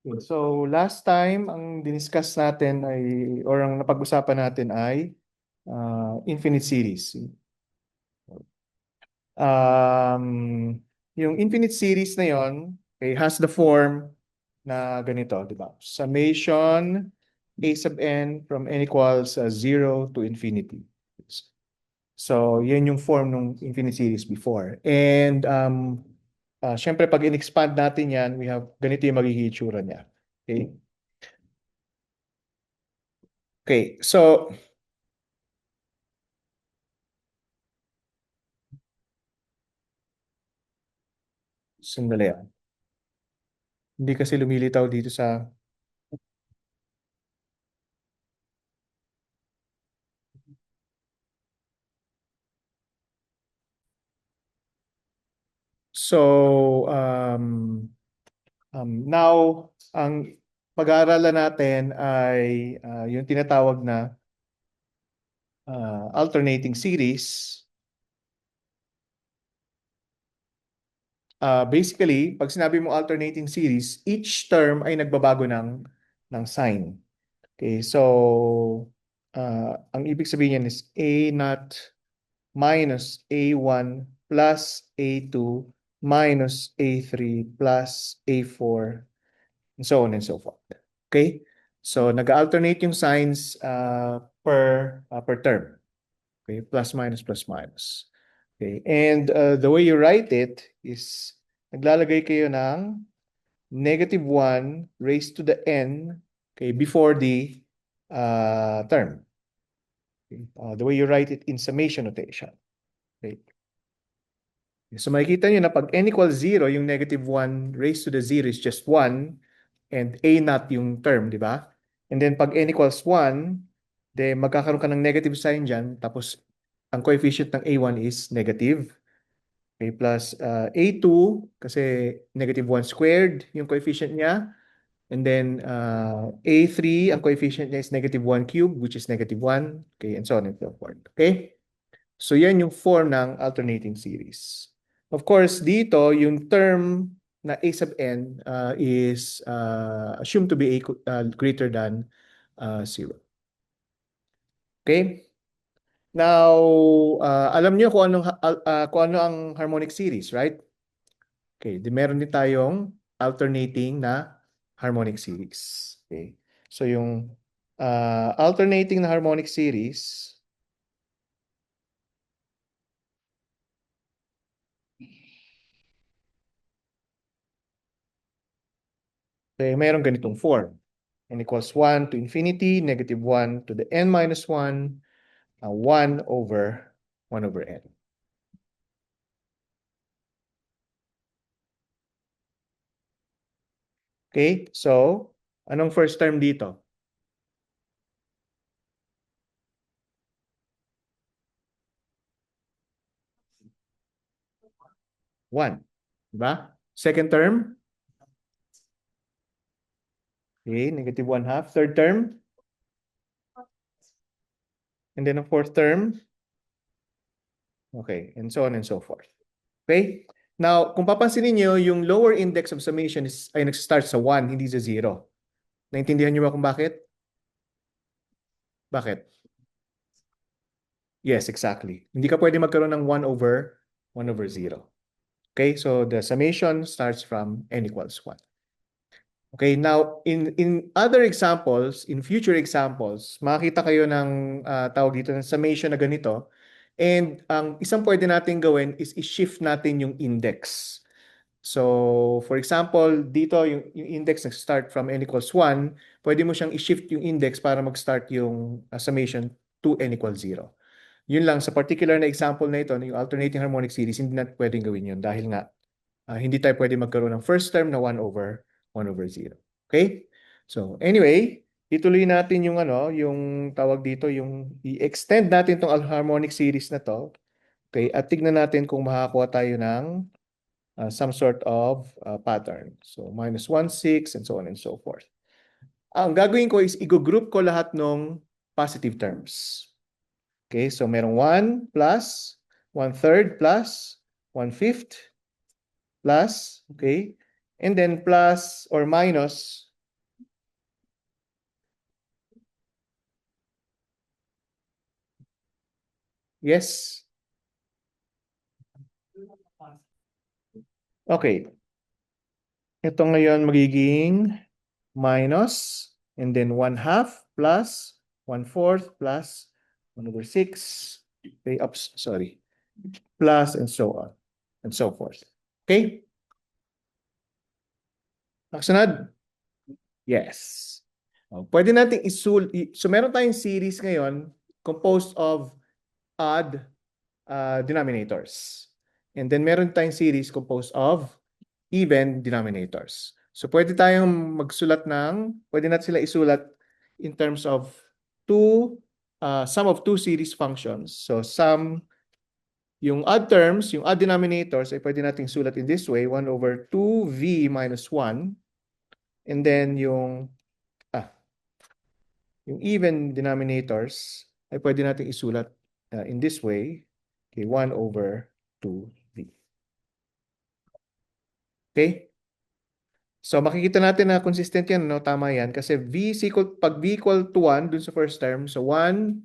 Okay, so last time ang diniscuss natin ay or ang napag-usapan natin ay infinite series. Yung infinite series na yon, okay, has the form na ganito, di ba? Summation a sub n from n equals 0 to infinity. So, yan yung form ng infinite series before. And syempre pag in-expand natin yan, we have ganito yung magiging itsura niya. Okay? Okay, so sandali. Hindi kasi lumilitaw dito sa... So, now, ang pag-aaralan natin ay yung tinatawag na alternating series. Basically, pag sinabi mo alternating series, each term ay nagbabago ng sign. Okay, so ang ibig sabihin is A naught minus A1 plus A2 minus A3 plus A4 and so on and so forth. Okay? So nag-alternate yung signs per term. Okay? Plus minus plus minus. Okay? And the way you write it is naglalagay kayo ng negative 1 raised to the n, okay, before the term. Okay? The way you write it in summation notation. Okay? So makikita nyo na pag n equals 0, yung negative 1 raised to the 0 is just 1 and a naught yung term, di ba? And then pag n equals 1, then magkakaroon ka ng negative sign dyan, tapos ang coefficient ng a1 is negative. Okay, plus a2, kasi negative 1 squared yung coefficient niya. And then a3, ang coefficient niya is negative 1 cubed, which is negative 1. Okay, and so on and so forth. Okay? So yan yung form ng alternating series. Of course, dito yung term na a sub n is assumed to be greater than 0. Okay? Now, alam niyo kung ano ang harmonic series, right? Okay, di meron din tayong alternating na harmonic series. Okay? So yung alternating na harmonic series, okay, mayroong ganitong form. N equals 1 to infinity, negative 1 to the n minus 1, 1 over 1 over n. Okay, so anong first term dito? 1. Diba? Second term, okay, negative 1 half. Third term, and then a fourth term, okay, and so on and so forth. Okay? Now, kung papansinin niyo, yung lower index of summation ay nag-start sa 1, hindi sa 0. Naintindihan niyo ba kung bakit? Bakit? Yes, exactly. Hindi ka pwede magkaroon ng 1 over 0. Okay, so the summation starts from n equals 1. Okay, now in other examples, in future examples, makakita kayo ng tawag dito ng summation na ganito. And ang isang pwede natin gawin is i-shift natin yung index. So, for example, dito yung index nag-start from n equals 1, pwede mo siyang i-shift yung index para mag-start yung summation to n equals 0. Yun lang, sa particular na example na ito, yung alternating harmonic series, hindi natin pwedeng gawin yun dahil nga hindi tayo pwede magkaroon ng first term na 1 over 0. Okay? So, anyway, ituloy natin yung yung tawag dito, yung i-extend natin tong harmonic series na to. Okay? At tignan natin kung makakuha tayo ng some sort of pattern. So, minus 1, 6, and so on and so forth. Ang gagawin ko is i-group ko lahat ng positive terms. Okay? So, merong 1 plus, 1/3 plus, 1/5 plus, okay? And then plus or minus Yes. Okay. Ito ngayon magiging minus and then 1/2 plus 1/4 plus 1/6. Okay, oops, sorry. Plus and so on and so forth. Okay? Nakasunod? Yes. Pwede nating so meron tayong series ngayon composed of odd denominators. And then meron tayong series composed of even denominators. So pwede natin sila isulat in terms of sum of two series functions. So yung odd denominators, ay pwede nating sulat in this way, 1 over 2v minus 1. And then yung even denominators, ay pwede nating isulat in this way, okay, 1 over 2v. Okay? So makikita natin na consistent yan, no? Tama yan. Kasi pag v equal to 1 dun sa first term, so 1,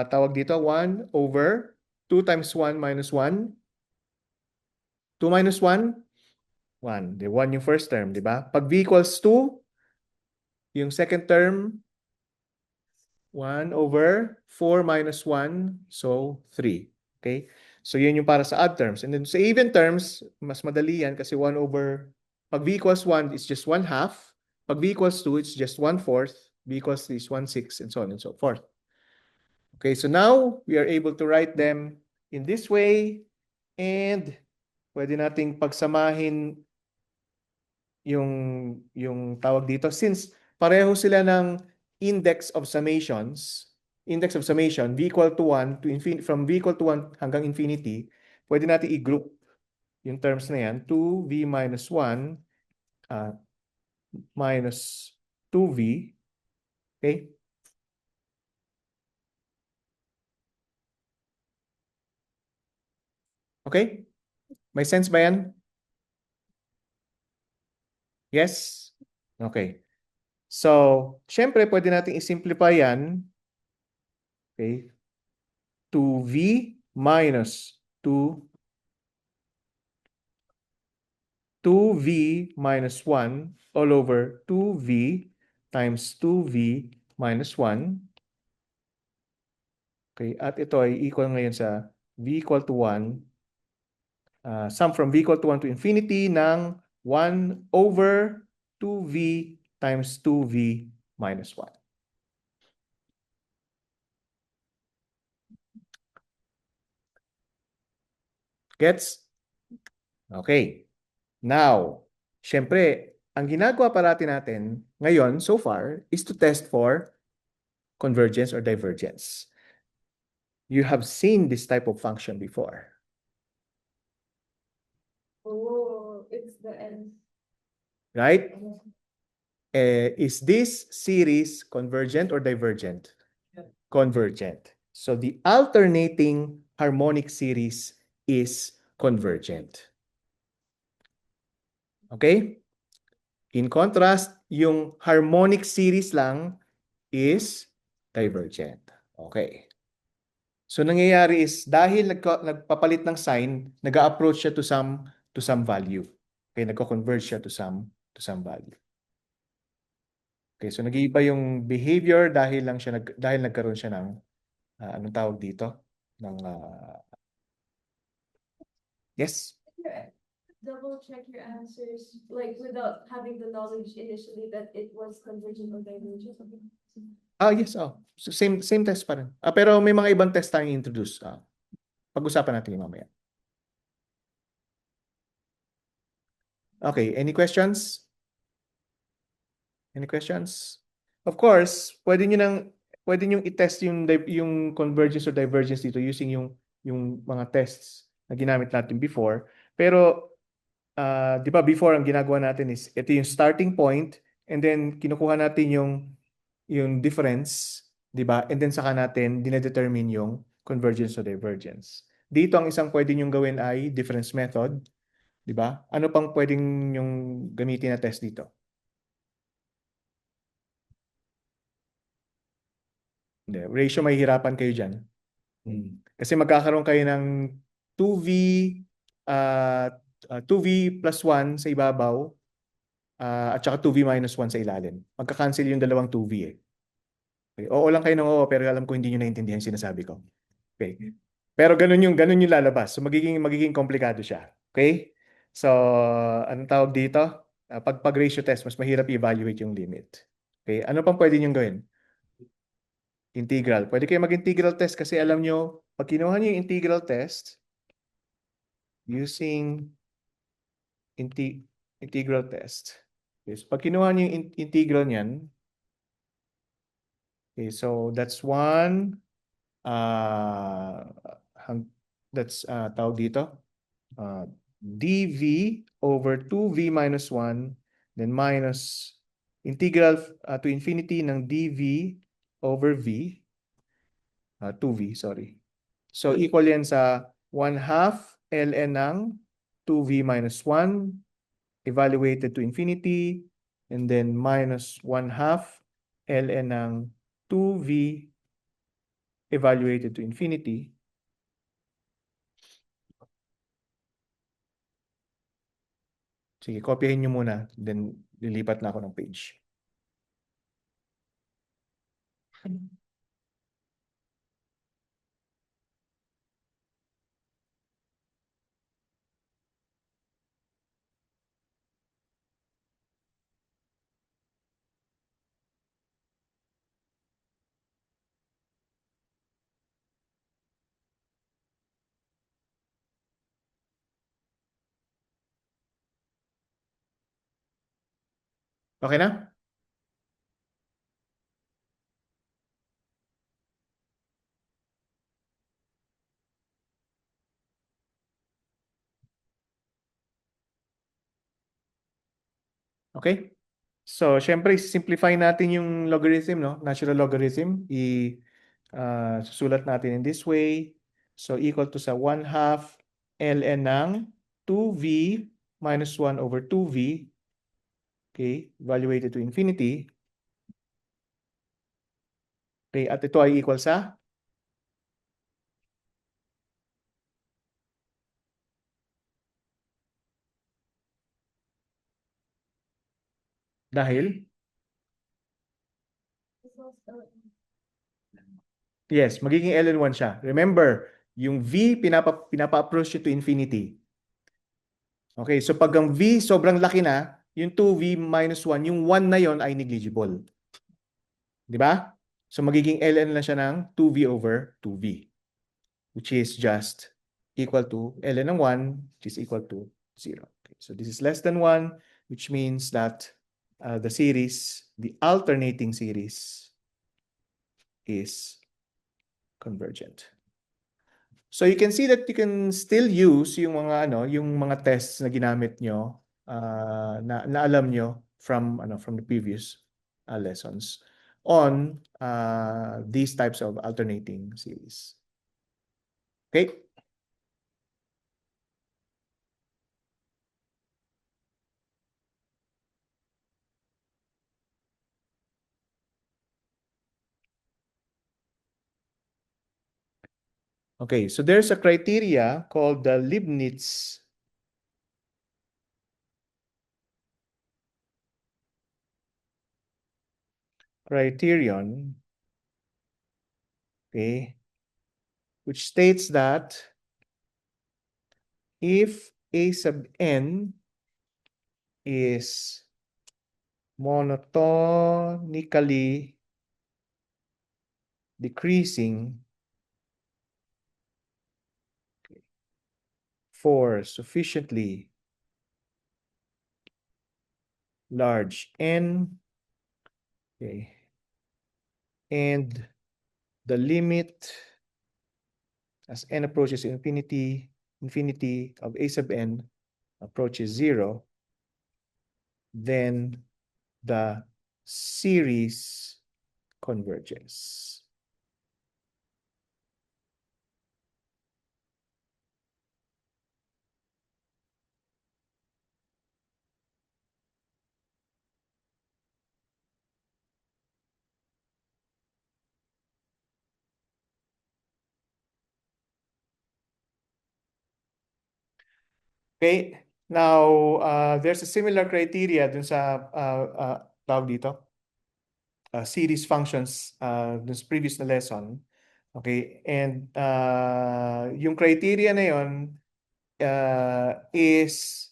tawag dito, 1 over 2 times 1 minus 1. 2 minus 1, 1. Di 1 yung first term, di ba? Pag v equals 2, yung second term, 1 over 4 minus 1, so 3. Okay? So yun yung para sa odd terms. And then sa even terms, mas madali yan kasi 1 over, pag v equals 1, it's just 1/2. Pag v equals 2, it's just 1/4. V equals 3 is 1/6, and so on and so forth. Okay, so now we are able to write them in this way, and pwede nating pagsamahin yung tawag dito. Since pareho sila ng index of summation, v equal to 1 to infinity, from v equal to 1 hanggang infinity, pwede natin i-group yung terms na yan, 2v minus 1 minus 2v. Okay? Okay? May sense ba yan? Yes? Okay. So, syempre, pwede natin i-simplify yan. Okay? 2v minus 2v minus 1 all over 2v times 2v minus 1. Okay, at ito ay equal ngayon sa v equal to 1, sum from v equal to 1 to infinity ng 1 over 2v times 2v minus 1. Gets? Okay. Now, syempre, ang ginagawa parati natin ngayon so far is to test for convergence or divergence. You have seen this type of function before. Oh, it's the end. Right? Is this series convergent or divergent? Convergent. So the alternating harmonic series is convergent. Okay? In contrast, yung harmonic series lang is divergent. Okay. So nangyayari is dahil nagpapalit ng sign, nag-approach siya to some value. Okay, nagko-converge siya to some value. Okay, so nag-iiba yung behavior dahil nagkaroon siya ng anong tawag dito? Yes. Double check your answers, like without having the knowledge initially that it was convergent or divergent. Yes. So same test pa rin. Pero may mga ibang test tayong introduce. Pag-usapan natin yung mamaya. Okay, any questions? Any questions? Of course, pwede nyo i-test yung convergence or divergence dito using yung mga tests na ginamit natin before. Pero, di ba before ang ginagawa natin is, ito yung starting point, and then kinukuha natin yung difference, di ba? And then saka natin dinedetermine yung convergence or divergence. Dito ang isang pwede nyong gawin ay difference method, di ba? Ano pang pwedeng yung gamitin na test dito? Hindi. Ratio, mahihirapan kayo dyan. Kasi magkakaroon kayo ng 2V, uh, 2V plus 1 sa ibabaw, at saka 2V minus 1 sa ilalim. Magka-cancel yung dalawang 2V eh. Okay. Oo lang kayo ng oo, pero alam ko hindi nyo naintindihan yung sinasabi ko. Okay. Pero ganun yung lalabas. So magiging komplikado siya. Okay? So, anong tawag dito? Pag ratio test, mas mahirap i-evaluate yung limit. Okay? Ano pang pwede nyo gawin? Integral. Pwede kayo mag-integral test kasi alam nyo, pag kinuha nyo yung integral test using integral test. Okay, so pag kinuha nyo yung integral niyan, okay, so that's one, uh, that's tawag dito, dv over 2v minus 1, then minus integral to infinity ng dv over v, 2v, sorry. So equal yan sa 1/2 ln ng 2v minus 1 evaluated to infinity, and then minus 1/2 ln ng 2v evaluated to infinity. Sige, kopyahin nyo muna, then lilipat na ako ng page. Okay na? Okay? So, syempre, simplify natin yung logarithm, no? Natural logarithm. Susulat natin in this way. So, equal to sa 1/2 ln ng 2v minus 1 over 2v. Okay? Evaluated to infinity. Okay? At ito ay equal sa? Dahil? Yes, magiging ln1 siya. Remember, yung v, pinapa-approach to infinity. Okay, so pag ang v sobrang laki na, yung 2v minus 1, yung 1 na yon ay negligible. Di ba? So magiging ln lang siya ng 2v over 2v, which is just equal to ln ng 1, which is equal to 0. Okay, so this is less than 1, which means that the alternating series is convergent. So you can see that you can still use yung mga tests na ginamit nyo, na alam nyo from the previous lessons on these types of alternating series. Okay? Okay, so there's a criteria called the Leibniz criterion, okay, which states that if A sub n is monotonically decreasing for sufficiently large n, okay, and the limit as n approaches infinity of A sub n approaches 0, then the series converges. Okay? Now, there's a similar criteria dun sa tawag dito, series functions dun sa previous na lesson. Okay? And yung criteria na yon is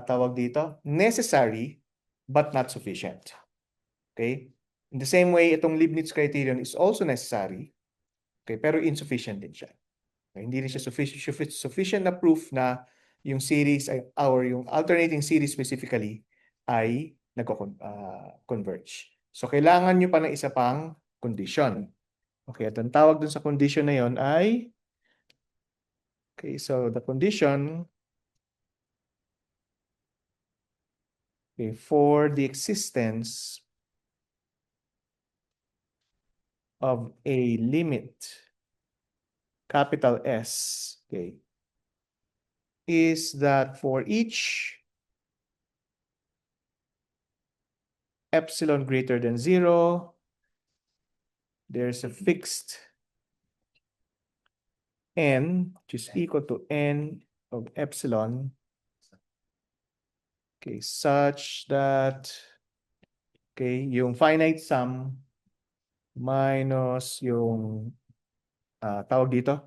tawag dito, necessary but not sufficient. Okay? In the same way, itong Leibniz criterion is also necessary, okay, pero insufficient din siya. Okay? Hindi rin siya sufficient na proof na yung series ay, or yung alternating series specifically ay nagko-converge. So, kailangan nyo pa ng isa pang condition. Okay, at ang tawag dun sa condition na yon ay, okay, so the condition, okay, for the existence of a limit, capital S, okay, is that for each epsilon greater than 0, there's a fixed n, which is equal to n of epsilon, okay, such that, okay, yung finite sum minus yung tawag dito,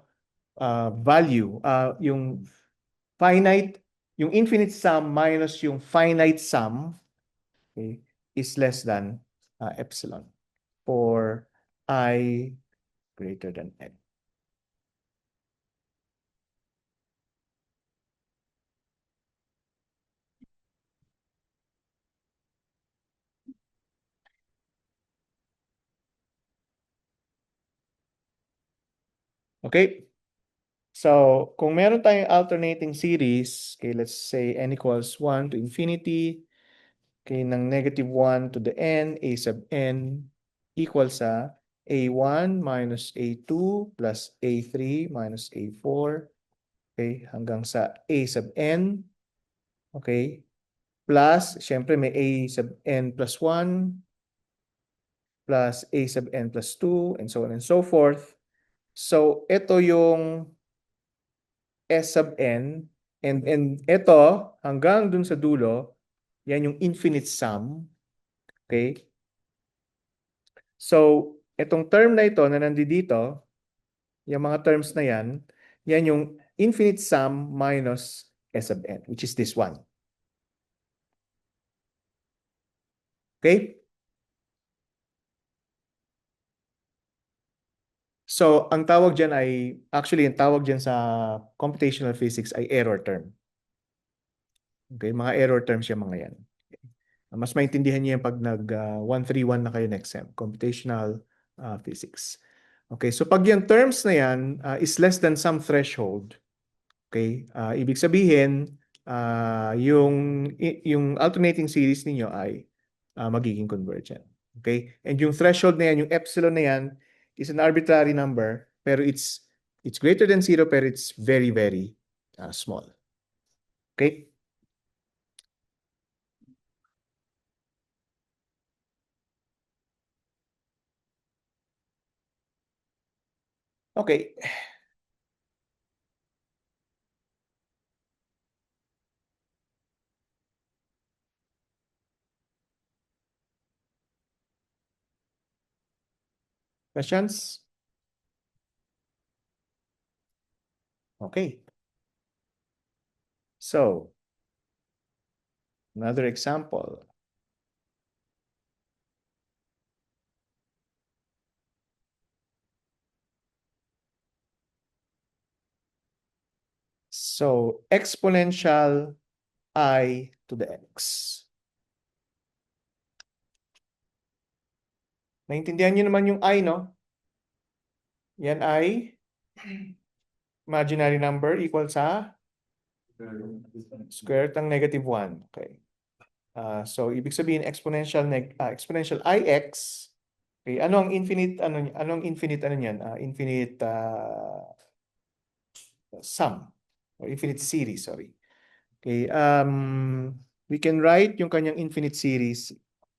value, yung finite, yung infinite sum minus yung finite sum, okay, is less than epsilon for I greater than n. Okay? So, kung meron tayong alternating series, okay, let's say n equals 1 to infinity, okay, ng -1 to the n, a sub n equals sa a1 minus a2 plus a3 minus a4, okay, hanggang sa a sub n, okay, plus, syempre may a sub n plus 1, plus a sub n plus 2, and so on and so forth. So, ito yung S sub n, and ito, hanggang dun sa dulo, yan yung infinite sum. Okay? So, itong term na ito na nandito, yung mga terms na yan yung infinite sum minus S sub n, which is this one. Okay? So, ang tawag dyan ay, actually, ang tawag dyan sa computational physics ay error term. Okay? Mga error terms yung mga yan. Mas maintindihan niyo yan pag nag-131 na kayo next sem, computational physics. Okay, so pag yung terms na yan is less than some threshold, okay, ibig sabihin, yung alternating series ninyo ay magiging convergent. Okay, and yung threshold na yan, yung epsilon na yan, is an arbitrary number, pero it's greater than 0, pero it's very, very small. Okay? Okay. Questions? Okay. So, another example. So, exponential I to the x. Naintindihan niyo naman yung I, no? Yan ay imaginary number equal sa square root ng -1. Okay. So, ibig sabihin exponential exponential ix. Okay, ano ang infinite ano niyan? Infinite sum or infinite series, sorry. Okay, we can write yung kanyang infinite series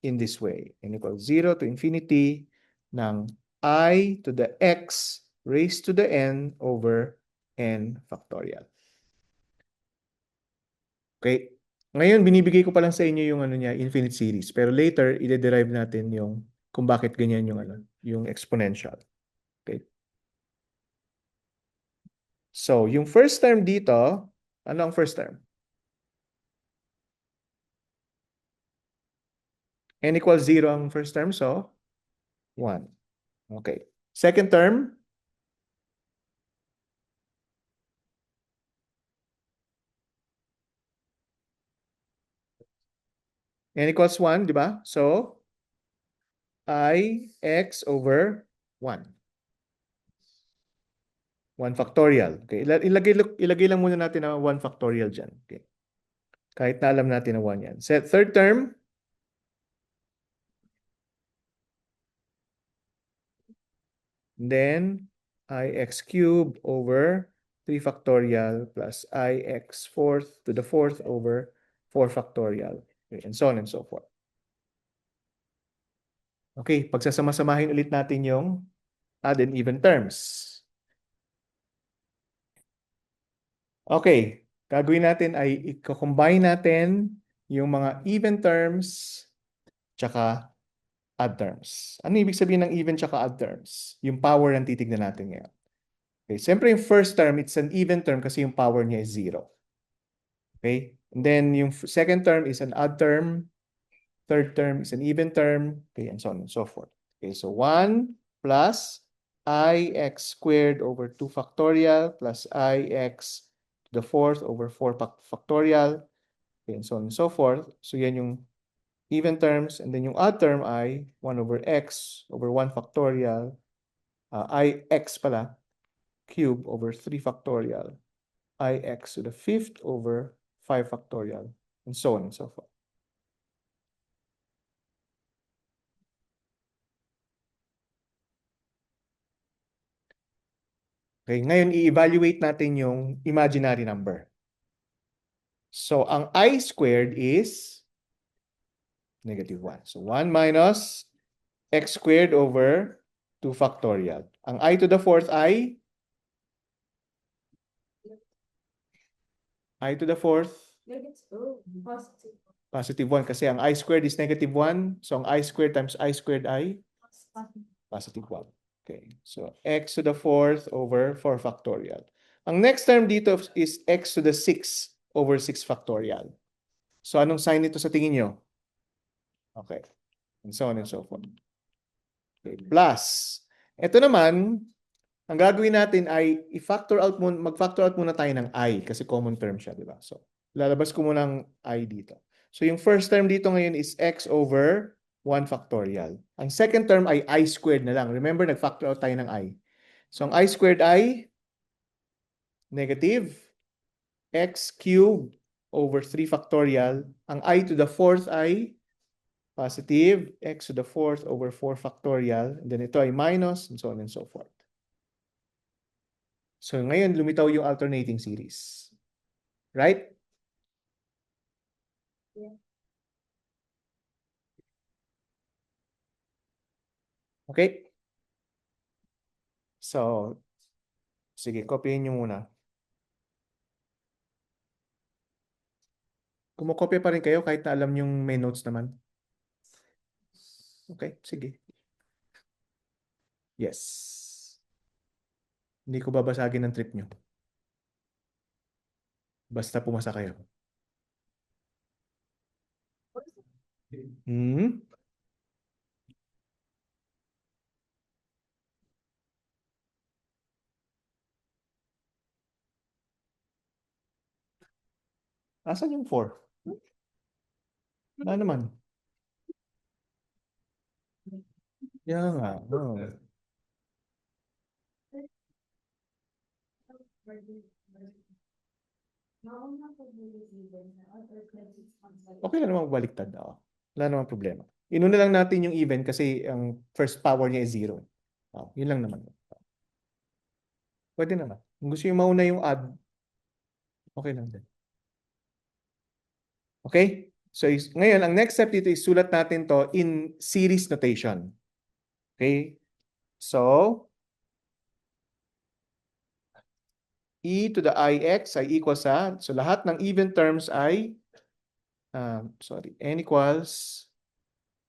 in this way. N equals 0 to infinity ng I to the x raised to the n over n factorial. Okay? Ngayon, binibigay ko pa lang sa inyo yung ano niya, infinite series. Pero later, i-derive natin yung kung bakit ganyan yung ano, yung exponential. Okay? So, yung first term dito, ano ang first term? N equals 0 ang first term, so 1. Okay. Second term, n equals 1, di ba? So, I x over 1. 1 factorial. Okay. Ilagay lang muna natin na 1 factorial dyan. Okay. Kahit na alam natin na 1 yan. Third term, then ix cubed over 3 factorial plus ix fourth to the fourth over 4 factorial. Okay, and so on and so forth. Okay, pagsasama-samahin ulit natin yung odd and even terms. Okay, gagawin natin ay i-combine natin yung mga even terms tsaka odd terms. Ano ibig sabihin ng even tsaka odd terms? Yung power ang titignan natin ngayon. Okay, siyempre yung first term, it's an even term kasi yung power niya is 0. Okay, and then yung second term is an odd term, third term is an even term, okay, and so on and so forth. Okay, so 1 plus ix squared over 2 factorial plus ix to the fourth over 4 factorial, okay, and so on and so forth. So yan yung even terms, and then yung odd term ay 1 over x over 1 factorial, ix pala, cube over 3 factorial, ix to the fifth over 5 factorial, and so on and so forth. Okay, ngayon i-evaluate natin yung imaginary number. So, ang I squared is negative 1. So, 1 minus x squared over 2 factorial. Ang I to the fourth I to the fourth, Positive. positive 1 kasi ang I squared is negative 1. So, ang I squared times I squared I, positive 1. Okay, so x to the fourth over 4 factorial. Ang next term dito is x to the 6 over 6 factorial. So, anong sign nito sa tingin nyo? Okay, and so on and so forth. Okay, plus, ito naman, ang gagawin natin ay i-factor out muna, mag-factor out muna tayo ng I kasi common term siya, di ba? So, lalabas ko muna ng I dito. So, yung first term dito ngayon is x over 1 factorial. Ang second term ay I squared na lang. Remember, nag-factor out tayo ng I. So, ang I squared ay negative x cubed over 3 factorial. Ang I to the fourth ay positive x to the fourth over 4 factorial. And then ito ay minus, and so on and so forth. So ngayon, lumitaw yung alternating series. Right? Yeah. Okay? So, sige, copyin nyo muna. Kumukopya pa rin kayo kahit na alam yung may notes naman. Okay, sige. Yes. Hindi ko babasagin ang trip nyo. Basta pumasa kayo. Hmm? Asan yung 4? Wala naman. Yan nga. Oh. Okay lang naman baliktad. Oh. Wala namang problema. Inuna lang natin yung even kasi ang first power niya is 0. Oh, yun lang naman. Pwede naman. Kung gusto yung mauna yung add, okay lang din. Okay? So, ngayon, ang next step dito is sulat natin to in series notation. Okay? So, e to the ix ay equal sa, so lahat ng even terms ay, n equals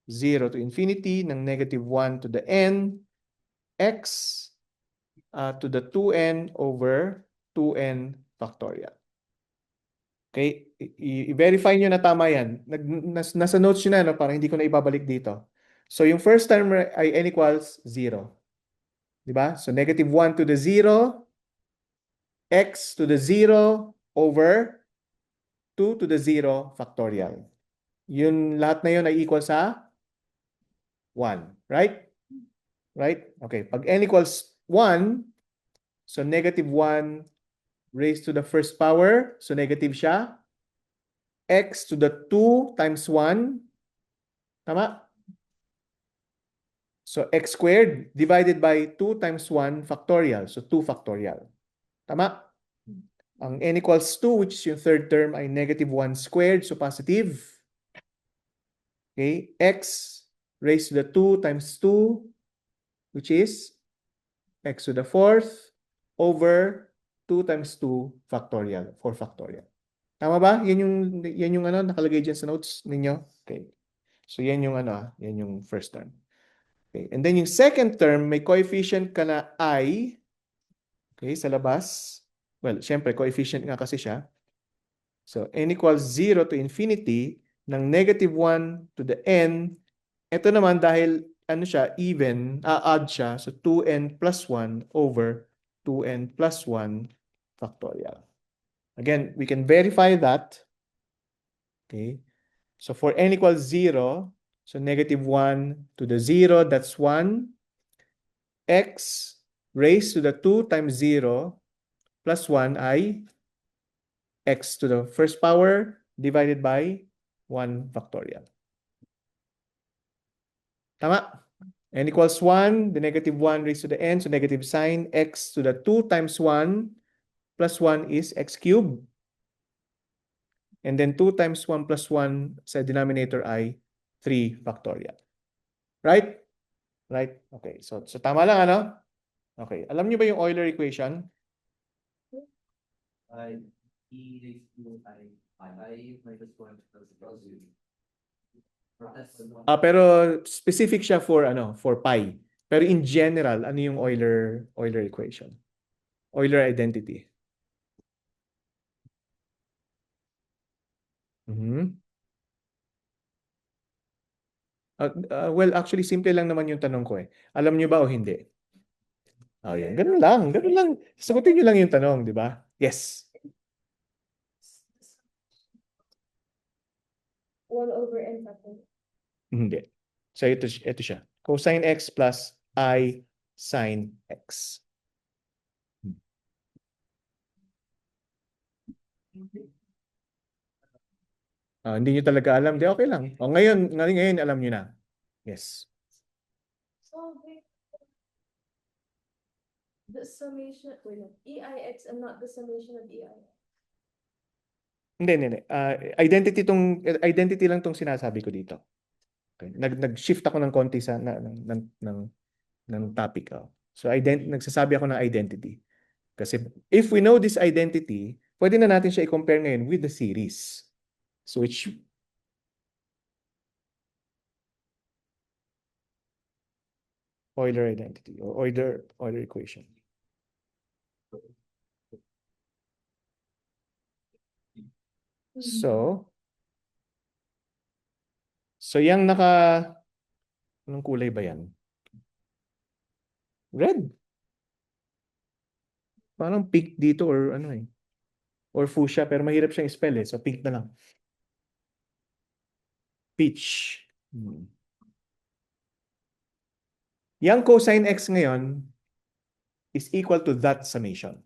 0 to infinity ng negative 1 to the n, x to the 2n over 2n factorial. Okay? I-verify nyo na tama yan. Nasa notes nyo na, no? Para hindi ko na ibabalik dito. So, yung first term ay n equals 0. Diba? So, negative 1 to the 0, x to the 0 over 2 to the 0 factorial. Yun, lahat na yun ay equal sa 1. Right? Right? Okay. Pag n equals 1, so negative 1 raised to the first power. So, negative siya. X to the 2 times 1. Tama? So, x squared divided by 2 times 1 factorial. So, 2 factorial. Tama? Ang n equals 2, which is yung third term, ay negative 1 squared. So, positive. Okay? X raised to the 2 times 2, which is x to the fourth over 2 times 2 factorial. 4 factorial. Tama ba? Yan yung ano, nakalagay dyan sa notes ninyo. Okay. So, yan yung ano, yan yung first term. Okay. And then yung second term, may coefficient ka na I. Okay, sa labas. Well, syempre, coefficient nga kasi siya. So, n equals 0 to infinity ng negative 1 to the n. Ito naman dahil ano siya, even, odd siya. So, 2n plus 1 over 2n plus 1 factorial. Again, we can verify that. Okay. So, for n equals 0, so negative 1 to the 0, that's 1. X raised to the 2 times 0 plus 1 ay x to the first power divided by 1 factorial. Tama? N equals 1, the negative 1 raised to the n, so negative sign, x to the 2 times 1 plus 1 is x cubed. And then 2 times 1 plus 1 sa denominator ay 3 factorial. Right? Right? Okay. So tama lang, ano? Okay. Alam niyo ba yung Euler equation? E raised to I minus 1 plus 0. Pero specific siya for ano, for pi. Pero in general, ano yung Euler equation? Euler identity. Well, actually, simple lang naman yung tanong ko eh. Alam niyo ba o hindi? Oh, yan. Ganun lang. Ganun lang. Sagutin niyo lang yung tanong, di ba? Yes. 1 over n factorial. Hindi. So, ito siya. Cosine x plus I sine x. Hindi nyo talaga alam. Di, okay lang. Ngayon alam nyo na. Yes. So, the summation, wait, no, EIX and not the summation of EI. Hindi. Identity lang tong sinasabi ko dito. Okay. Nag-shift ako ng konti sa ng topic. So nagsasabi ako ng identity. Kasi if we know this identity, pwede na natin siya i-compare ngayon with the series. So which Euler identity or Euler equation. So yung anong kulay ba yan? Red. Parang pink dito or ano eh. Or fuchsia, pero mahirap siyang spell eh. So pink na lang. Peach. Yang cosine x ngayon is equal to that summation.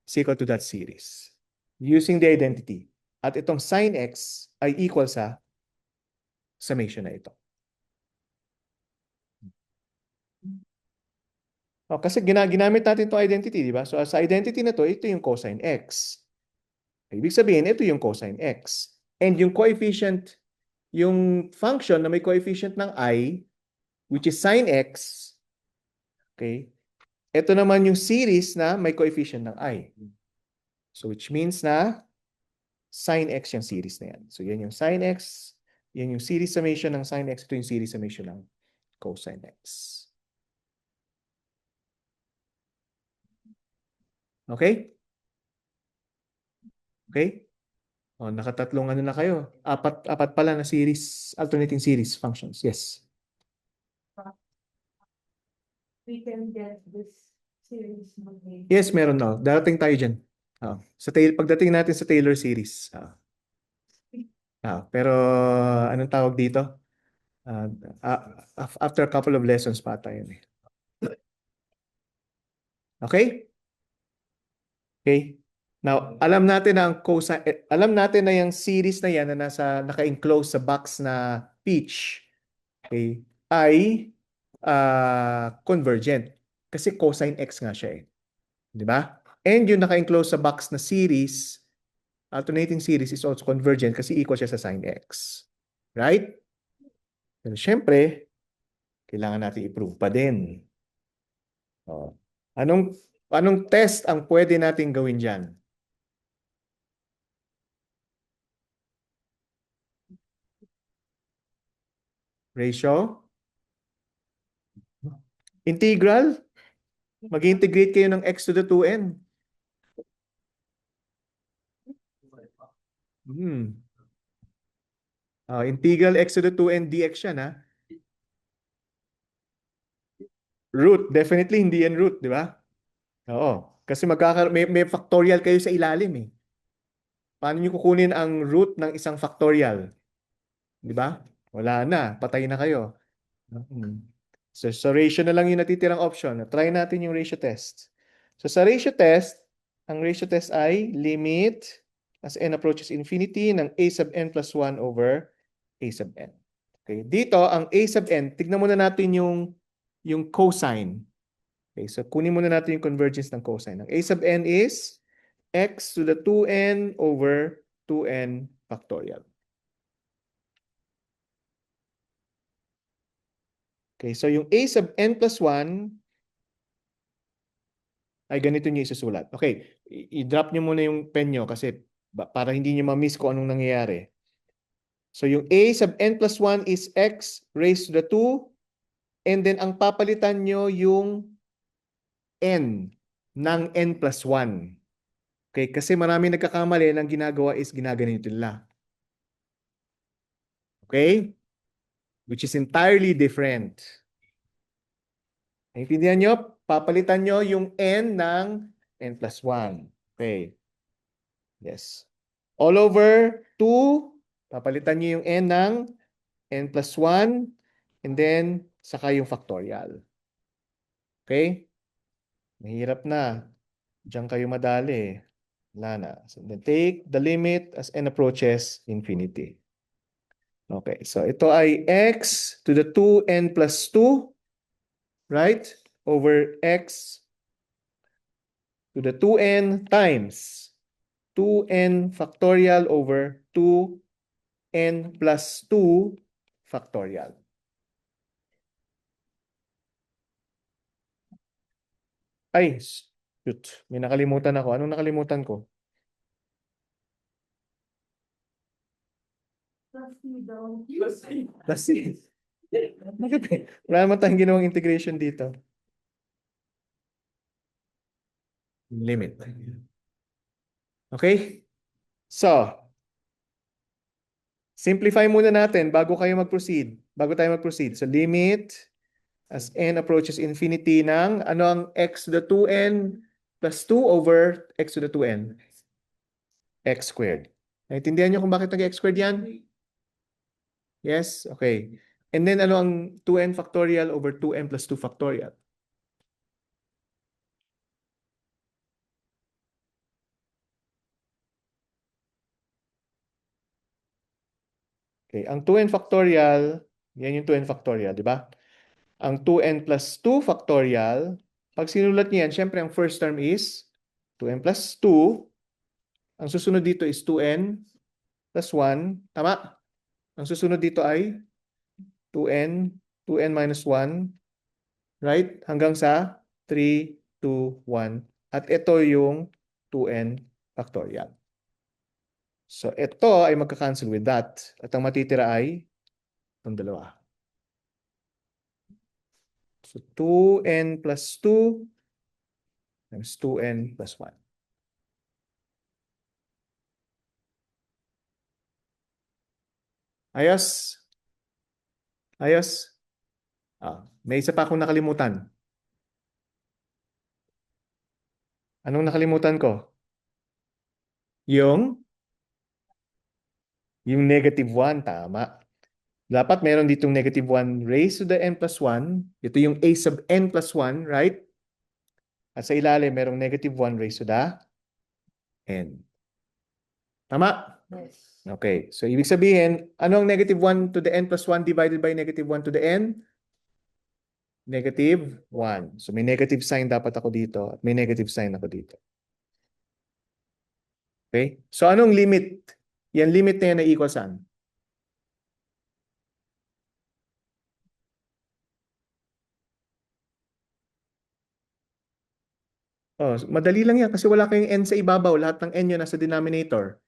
Is equal to that series. Using the identity. At itong sine x ay equal sa summation na ito. Kasi ginamit natin itong identity, di ba? So sa identity na to, ito yung cosine x. Ibig sabihin, ito yung cosine x. And yung coefficient, yung function na may coefficient ng I, which is sine x, okay, Ito naman yung series na may coefficient ng I. So which means na sin x yung series na yan. So yan yung sin x, yan yung series summation ng sin x, ito yung series summation ng cosine x. Okay? Okay? O, nakatatlong ano na kayo. Apat pala na series, alternating series functions. Yes. We can get this series moving. Yes, meron na. Darating tayo dyan. Pagdating natin sa Taylor series. Pero anong tawag dito? After a couple of lessons pa tayo. Okay? Okay? Now, alam natin na alam natin na yung series na yan na naka-enclose sa box na peach, okay, ay convergent. Kasi cosine x nga siya eh. Di ba? And yung naka-enclose sa box na series, alternating series is also convergent kasi equal siya sa sin x. Right? Pero syempre, kailangan natin i-prove pa din. Anong test ang pwede natin gawin dyan? Ratio? Integral? Mag-integrate kayo ng x to the 2n. Integral x to the 2n dx yan, ha? Root. Definitely hindi yan root, di ba? Oo. Kasi may factorial kayo sa ilalim, eh. Paano nyo kukunin ang root ng isang factorial? Di ba? Wala na. Patay na kayo. So, sa ratio na lang yung natitirang option. Try natin yung ratio test. So, sa ratio test, ang ratio test ay limit as n approaches infinity ng a sub n plus 1 over a sub n. Okay. Dito, ang a sub n, tignan muna natin yung cosine. Okay. So, kunin muna natin yung convergence ng cosine. Ang a sub n is x to the 2n over 2n factorial. Okay, so yung a sub n plus 1 ay ganito nyo isusulat. Okay, i-drop nyo muna yung pen nyo kasi para hindi nyo ma-miss kung anong nangyayari. So yung a sub n plus 1 is x raised to the 2 and then ang papalitan nyo yung n ng n plus 1. Okay, kasi marami nagkakamali ng ginagawa is ginaganito nila. Okay? Which is entirely different. Naintindihan nyo? Papalitan nyo yung n ng n plus 1. Okay. Yes. All over 2, papalitan nyo yung n ng n plus 1 and then saka yung factorial. Okay? Mahirap na. Diyan kayo madali. Wala na. So then take the limit as n approaches infinity. Okay. So ito ay x to the 2n plus 2, right? Over x to the 2n times 2n factorial over 2n plus 2 factorial. Ay, shoot. May nakalimutan ako. Anong nakalimutan ko? Plus C. Wala naman tayong ginawang integration dito. Limit. Okay? So, simplify muna natin bago tayo mag-proceed. So, limit as n approaches infinity ng ano ang x to the 2n plus 2 over x to the 2n? X squared. Naintindihan niyo kung bakit nag-x squared yan? Yes? Okay. And then ano ang 2n factorial over 2n plus 2 factorial? Okay, ang 2n factorial, yan yung 2n factorial, di ba? Ang 2n plus 2 factorial, pag sinulat niyo yan, syempre ang first term is 2n plus 2. Ang susunod dito is 2n plus 1. Tama? Ang susunod dito ay 2n minus 1. Right? Hanggang sa 3 2, 1. At ito yung 2n factorial. So, ito ay magka-cancel with that. At ang matitira ay itong dalawa. So, 2n plus 2 times 2n plus 1. Ayos? Ayos? May isa pa akong nakalimutan. Anong nakalimutan ko? Yung negative 1, tama. Dapat meron ditong negative 1 raised to the n plus 1. Ito yung a sub n plus 1, right? At sa ilalim, merong negative 1 raised to the n. Tama? Yes. Okay. So, ibig sabihin, ano ang negative 1 to the n plus 1 divided by negative 1 to the n? Negative 1. So, may negative sign dapat ako dito at may negative sign ako dito. Okay? So, anong limit? Yan limit na yan ay equal saan? Madali lang yan kasi wala kayong n sa ibabaw. Lahat ng n yun nasa denominator.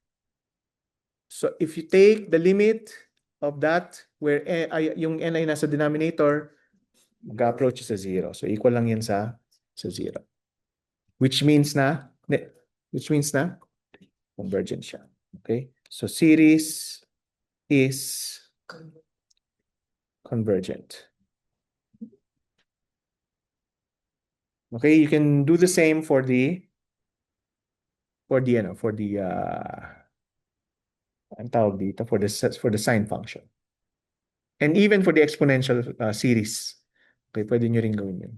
So, if you take the limit of that where yung n ay nasa denominator, mag-approach sa 0. So, equal lang yan sa 0. Which means na convergent siya. Okay? So, series is convergent. Okay, you can do the same for the ang tawag dito, for the sine function. And even for the exponential series. Okay, pwede nyo rin gawin yun.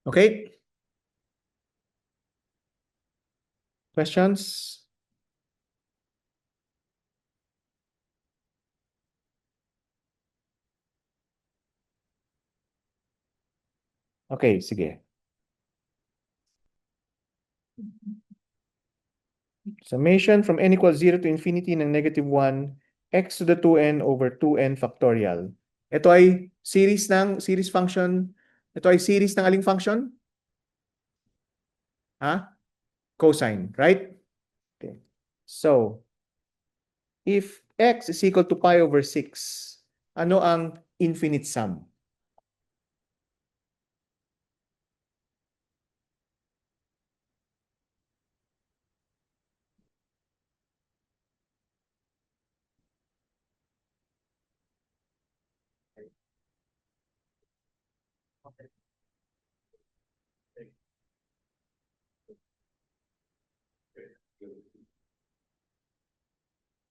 Okay? Questions? Okay, sige. Summation from n equals 0 to infinity ng negative 1 x to the 2n over 2n factorial. Ito ay series function. Ito ay series ng aling function? Cosine, right? Okay. So, if x is equal to pi over 6, ano ang infinite sum?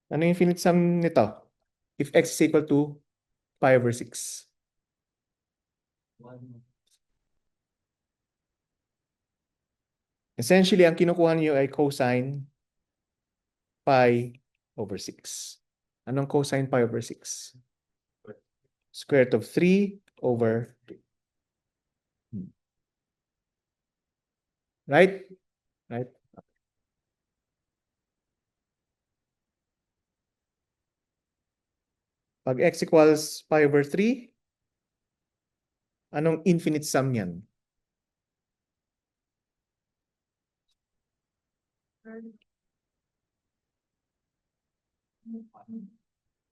Ano yung infinite sum nito? If x is equal to pi over 6. Essentially, ang kinukuha niyo ay cosine pi over 6. Anong cosine pi over 6? Square root of 3 over 2. Right? Right? Pag x equals pi over 3, anong infinite sum niyan?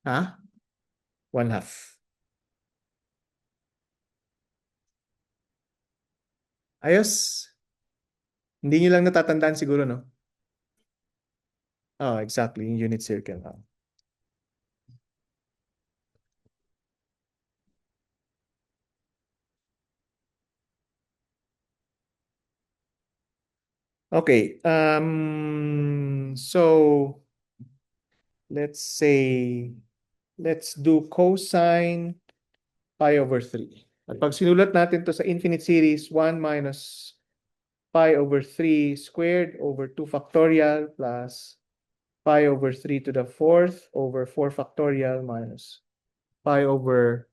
Ha? 1/2. Ayos. Hindi nyo lang natatandaan siguro, no? Oh, exactly. Yung unit circle. Okay. So, let's say, let's do cosine pi over 3. At pag sinulat natin to sa infinite series, 1 minus pi over 3 squared over 2 factorial plus pi over 3 to the 4th over 4 factorial minus pi over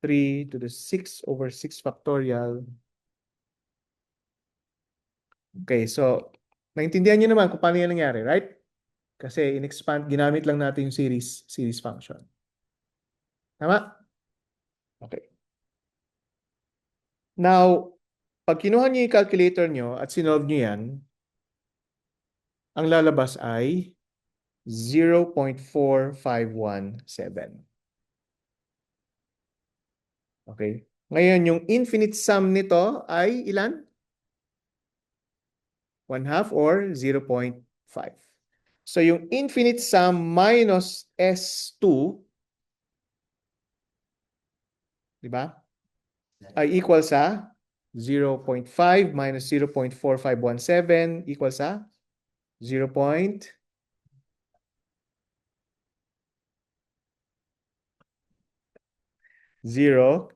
3 to the 6 over 6 factorial. Okay, so naintindihan niyo naman kung paano yan nangyari, right? Kasi in-expand, ginamit lang natin yung series function. Tama? Okay. Now, pag kinuha niyo yung calculator niyo at sinolve niyo yan, ang lalabas ay 0.4517. Okay? Ngayon, yung infinite sum nito ay ilan? 1/2 or 0.5. So, yung infinite sum minus S2, di ba? Ay equal sa 0.5 minus 0.4517 equal sa 0.0.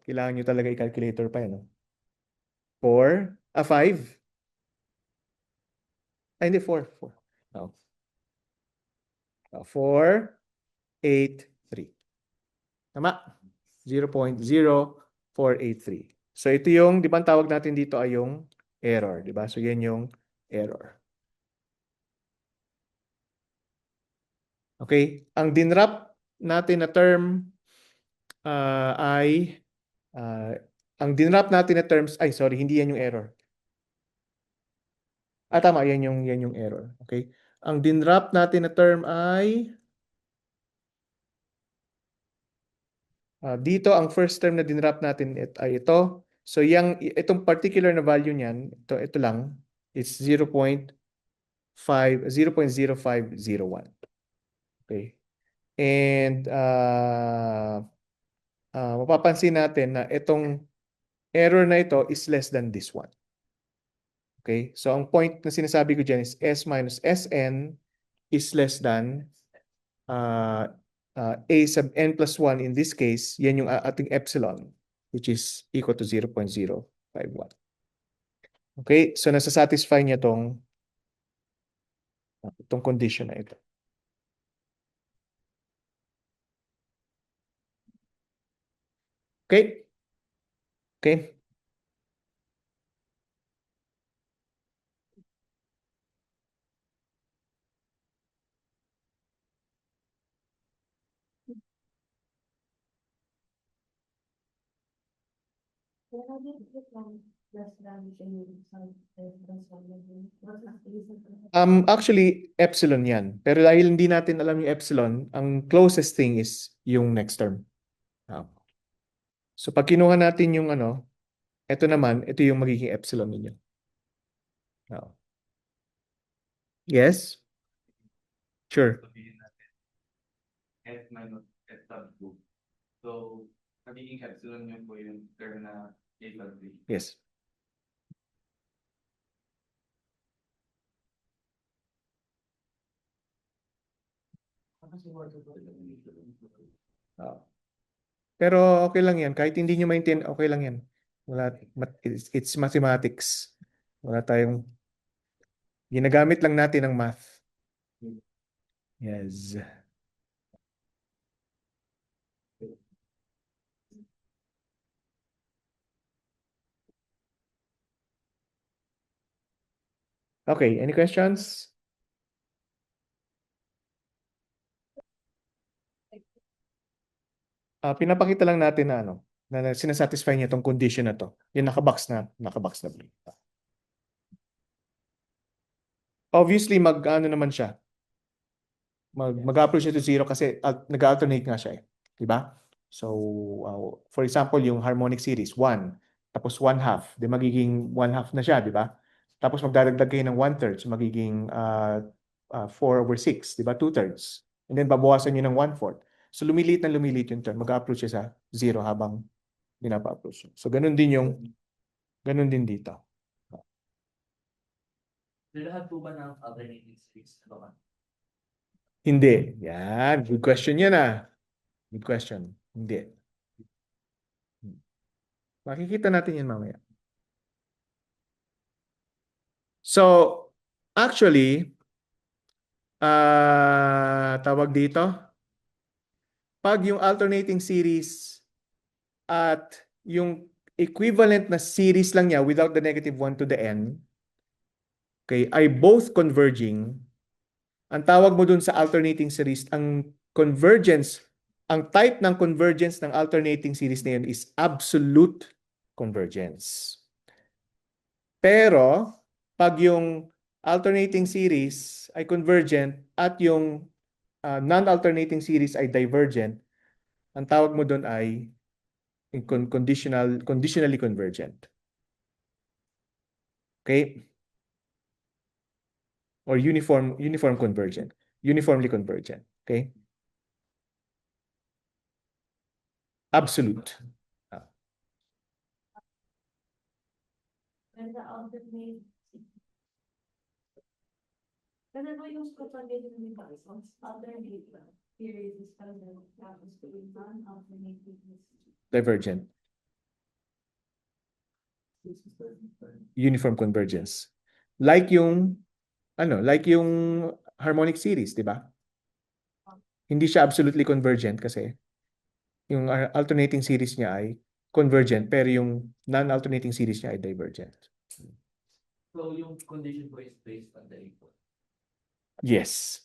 Kailangan nyo talaga i-calculator pa yan. 5. Ay, hindi, 4. 4. No. 483. Tama? 0.0483. So, ito yung, di ba ang tawag natin dito ay yung error. Di ba? So, yan yung error. Okay? Ang dinrap natin na term ay ang dinrap natin na terms, ay sorry, hindi yan yung error. Tama, yan yung error. Okay? Ang dinrap natin na term ay dito ang first term na dinrap natin ay ito. So itong particular na value niyan, ito lang, it's 0.0501. Okay? And mapapansin natin na itong error na ito is less than this one. Okay? So ang point na sinasabi ko dyan is S minus Sn is less than A sub n plus 1 in this case, yan yung ating epsilon, which is equal to 0.051. Okay? So nasa-satisfy niya itong condition na ito. Okay? Okay? Actually, epsilon yan. Pero dahil hindi natin alam yung epsilon, ang closest thing is yung next term. So pag kinuha natin yung ito naman, ito yung magiging epsilon ninyo. Yes? Sure. Sabihin natin S minus S sub 2. So, magiging epsilon yun po yung term na A sub 3. Yes. Pero okay lang yan. Kahit hindi nyo maintindihan, okay lang yan. It's mathematics. Wala tayong... Ginagamit lang natin ang math. Yes. Okay, any questions? Pinapakita lang natin na na sinasatisfy niya itong condition na to. Yung nakabox na blue. Obviously, naman siya. Mag-approach siya to 0 kasi nag-alternate nga siya eh. Diba? So, for example, yung harmonic series, 1, tapos 1/2, di magiging 1/2 na siya, di ba? Tapos magdadagdag kayo ng 1/3, so magiging 4/6, di ba? 2/3. And then babawasan nyo ng 1/4. So lumiliit yung term, mag-approach siya sa 0 habang pinapa-approach. So ganun din dito. Lahat po ba ng alternating series na ba? Hindi. Yan. Good question yan Good question. Hindi. Makikita natin yan mamaya. So, actually, tawag dito, pag yung alternating series at yung equivalent na series lang niya without the -1 to the n, okay, ay both converging, ang tawag mo dun sa alternating series, ang convergence, ang type ng convergence ng alternating series na yun is absolute convergence. Pero, pag yung alternating series ay convergent at yung non-alternating series ay divergent, ang tawag mo dun ay conditionally convergent. Okay? Or uniformly convergent. Okay? Absolute. And the alternate. Kasi po yung propagating results, alternate series is present, tapos po yung non-alternate series. Divergent. Uniform convergence. Like yung harmonic series, di ba? Hindi siya absolutely convergent kasi yung alternating series niya ay convergent pero yung non-alternating series niya ay divergent. So yung condition ko is based on the input. Yes.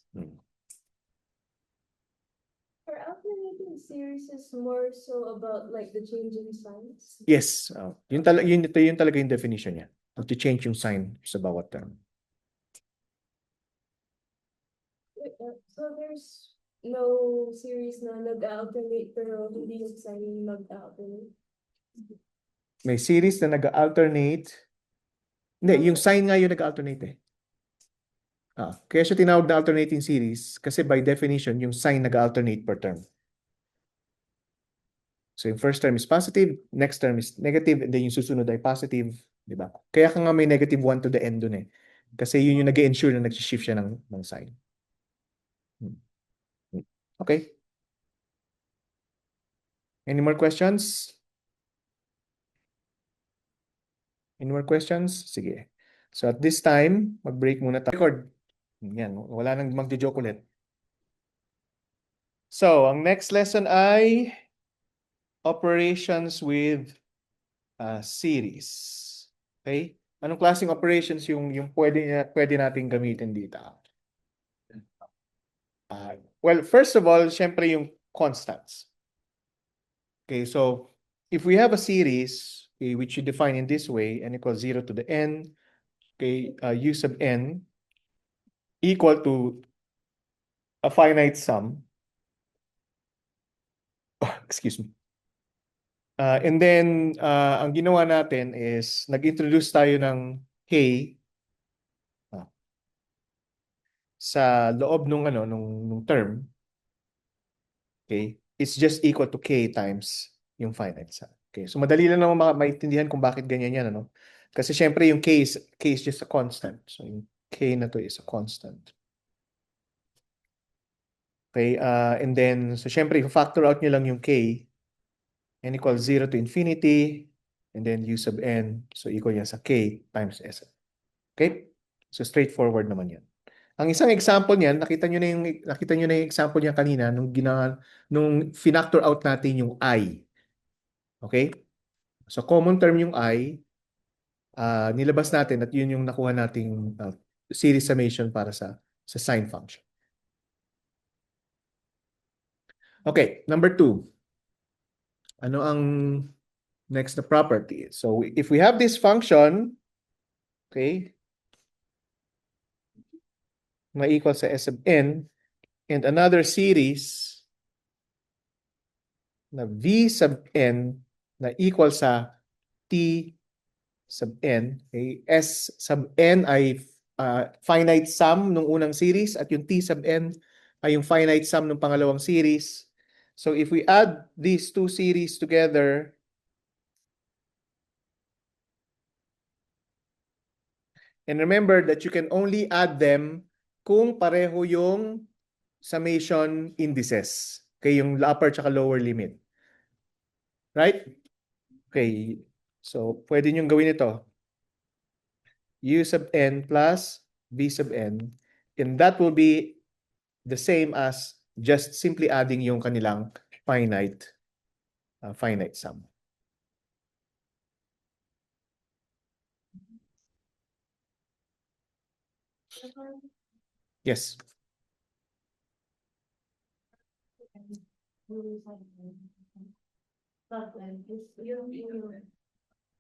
For alternating series is more so about like the changing signs. Yes. Yun talaga yung definition niya. To change yung sign sa bawat term. So there's no series na nag-alternate pero hindi yung sign nag-alternate. May series na nag-alternate. Hindi, yung sign nga yung nag-alternate eh. Kaya siya tinawag na alternating series kasi by definition, yung sign nag-alternate per term. So yung first term is positive, next term is negative, and then yung susunod ay positive, di ba? Kaya ka nga may -1 to the end dun eh. Kasi yun yung nag-ensure na nag-shift siya ng sign. Okay. Any more questions? Any more questions? Sige. So at this time, mag-break muna tayo. Record. Yan, wala nang magjo-joke ulit. So, ang next lesson ay operations with series. Okay? Anong klaseng operations yung pwede nating gamitin dito? Well, first of all, syempre yung constants. Okay, so if we have a series, okay, which you define in this way, n equals 0 to the n, okay, u sub n equal to a finite sum. Excuse me. And then, ang ginawa natin is, nag-introduce tayo ng k sa loob nung term. Okay? It's just equal to k times yung finite sum. Okay? So, madali lang naman maintindihan kung bakit ganyan yan, ano? Kasi syempre yung k is just a constant. So, yung k na to is a constant. Okay? And then, so syempre, factor out nyo lang yung k, n equals 0 to infinity, and then u sub n, so equal yan sa k times s. Okay? So straightforward naman yan. Ang isang example niyan, nakita nyo na yung example niya kanina nung finactor out natin yung I. Okay? So common term yung I, nilabas natin at yun yung nakuha nating series summation para sa sine function. Okay, number 2. Ano ang next na property? So if we have this function, okay, na equal sa s sub n and another series na v sub n na equal sa t sub n, okay, s sub n ay finite sum nung unang series at yung t sub n ay yung finite sum ng pangalawang series. So if we add these two series together, and remember that you can only add them kung pareho yung summation indices. Okay, yung upper tsaka lower limit. Right? Okay. So, pwede nyo gawin ito. U sub n plus v sub n. And that will be the same as just simply adding yung kanilang finite sum. Yes. But then, is yung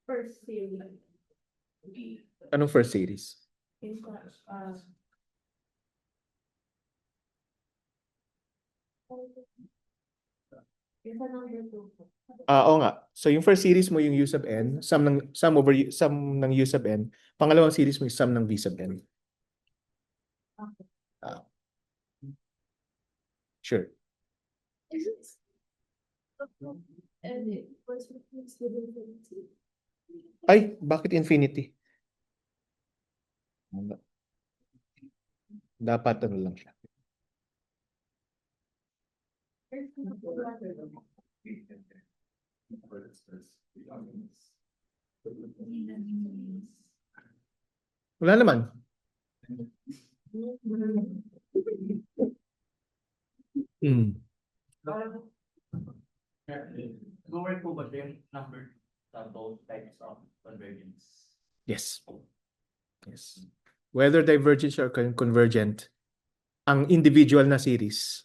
first series Anong first series? is is a number two. Oo nga. So yung first series mo yung U sub n, sum ng U sub n. Pangalawang series mo yung sum ng V sub n. Okay. Ah. Sure. And it was replaced with infinity. Ay, bakit infinity? Dapat ano lang siya. Wala naman. Hmm. Lower po ba yung number sa both types of convergence? Yes. Yes. Whether divergent or convergent, ang individual na series,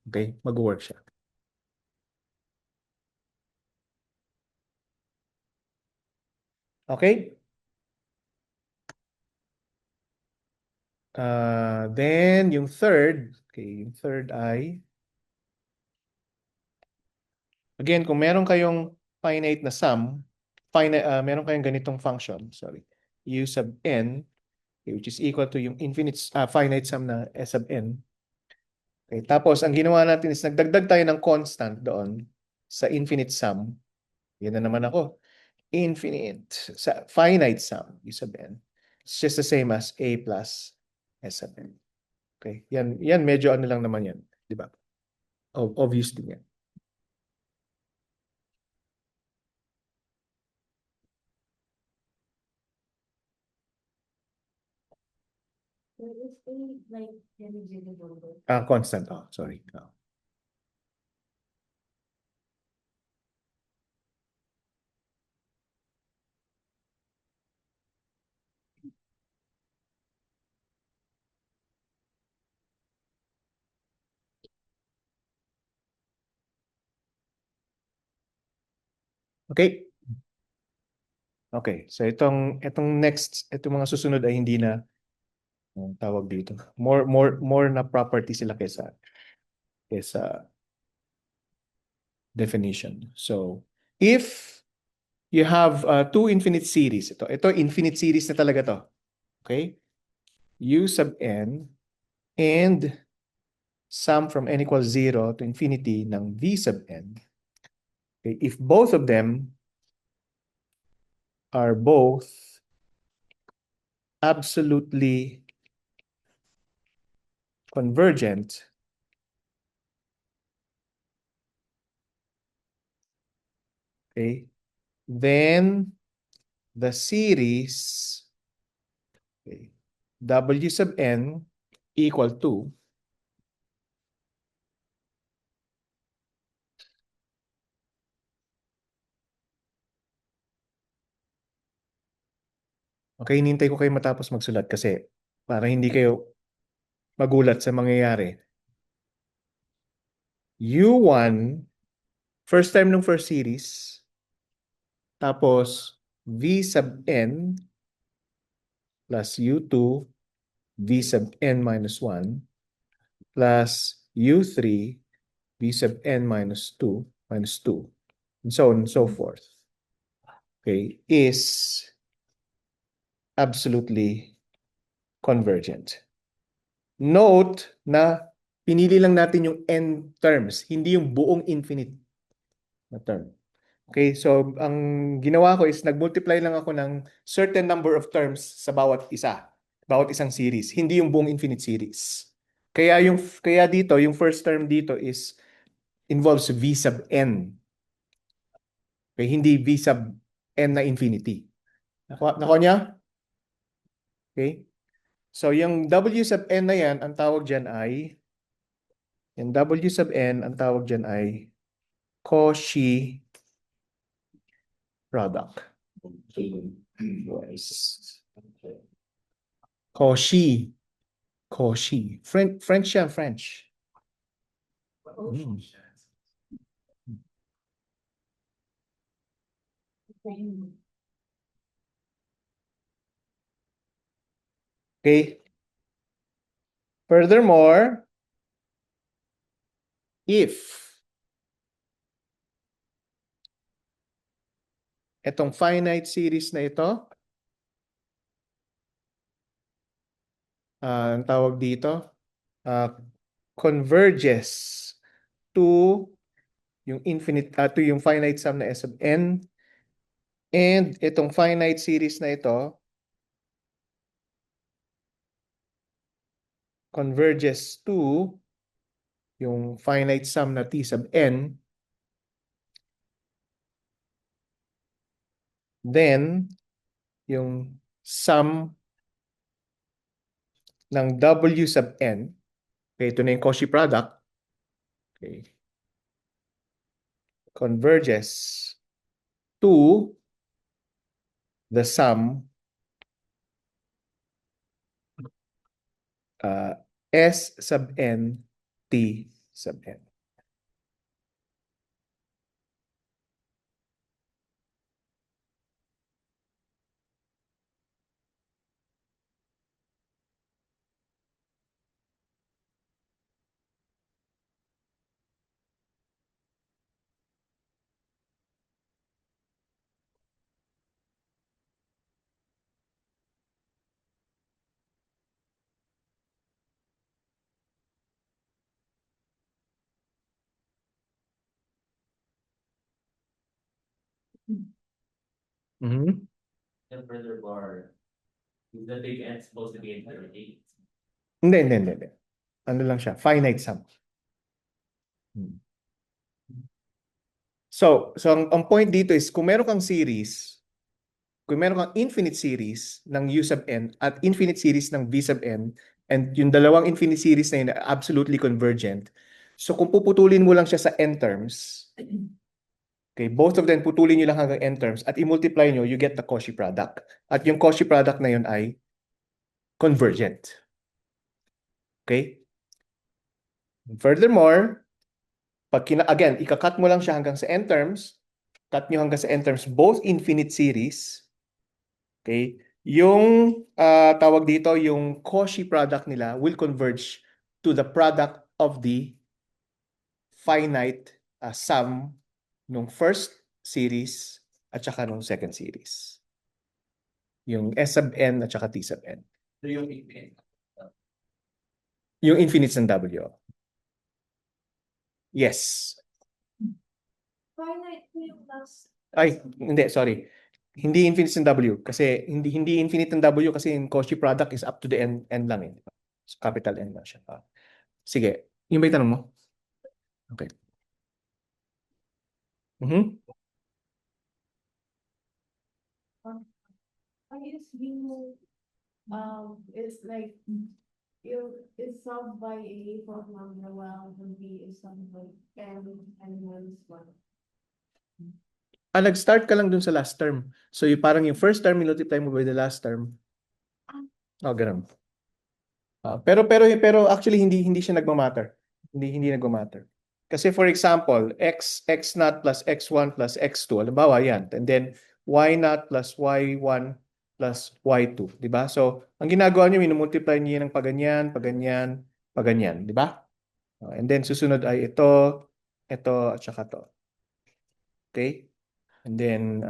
okay, mag-work siya. Okay? Then, yung third ay, again, kung meron kayong finite na sum, meron kayong ganitong function, U sub n, okay, which is equal to yung finite sum na S sub n. Okay, tapos, ang ginawa natin is nagdagdag tayo ng constant doon sa infinite sum. Yan na naman ako. Finite sum, U sub n. It's just the same as A plus S sub n. Okay, yan medyo ano lang naman yan, di ba? Obvious din yan. There is a like eligible. Constant. Oh, sorry. Okay. Okay. So itong itong mga susunod ay hindi na ang tawag dito. More na property sila kaysa definition. So if you have two infinite series, ito infinite series na talaga to. Okay? U sub n and sum from n equals 0 to infinity ng V sub n. Okay? If both of them are both absolutely convergent, okay, then the series, okay, W sub n equal to okay, hinintay ko kayo matapos magsulat kasi para hindi kayo magulat sa mangyayari. U1, first term ng first series, tapos V sub n plus U2 V sub n minus 1 plus U3 V sub n minus 2 and so on and so forth. Okay, is absolutely convergent. Note na pinili lang natin yung n terms, hindi yung buong infinite na term. Okay, so ang ginawa ko is nag-multiply lang ako ng certain number of terms sa bawat isang series, hindi yung buong infinite series. Kaya dito, yung first term dito involves V sub n. Okay, hindi V sub n na infinity. Nakuha niya? Okay? So, yung W sub n na yan, ang tawag dyan ay, Cauchy product. Cauchy. Cauchy. French yan, French. Mm. Okay. Furthermore, if itong finite series na ito, ang tawag dito, converges to to yung finite sum na S of n, and itong finite series na ito converges to yung finite sum na T sub n, then yung sum ng W sub n, okay, ito na yung Cauchy product, okay, converges to the sum S sub n T sub n. Mhm. And furthermore, is the big N supposed to be in 38? Hindi. Ano lang siya? Finite sum. So ang point dito is kung meron kang series, kung meron kang infinite series ng U sub n at infinite series ng V sub n, and yung dalawang infinite series na yun are absolutely convergent, so kung puputulin mo lang siya sa n terms, okay, both of them putulin nyo lang hanggang n terms at i-multiply nyo, you get the Cauchy product. At yung Cauchy product na yun ay convergent. Okay? Furthermore, again, ika-cut mo lang siya hanggang sa n terms, cut nyo hanggang sa n terms, both infinite series, okay, yung tawag dito, yung Cauchy product nila will converge to the product of the finite sum nung first series at saka nung second series. Yung S sub n at saka T sub n. So yung infinite. Yung infinites ng W. Yes. Finite po yung last. Ay, hindi, sorry. Hindi infinite ng W kasi hindi infinite ng W kasi yung Cauchy product is up to the n lang eh. So capital N lang siya. Sige, yung ba yung tanong mo? Okay. Mhm. I guess you, it's like, it's solved by A for number while the B is solved by N and one is one. Nag-start ka lang dun sa last term. So yung parang yung first term, multiply mo by the last term. Oh, ganun. Pero actually hindi siya nagmamatter. Hindi nagmamatter. Kasi for example, x naught plus x1 plus x2, halimbawa yan. And then y naught plus y1 plus y2, di ba? So, ang ginagawa niyo, minumultiply niyo yan ng paganyan, paganyan, di ba? And then susunod ay ito, at saka to. Okay? And then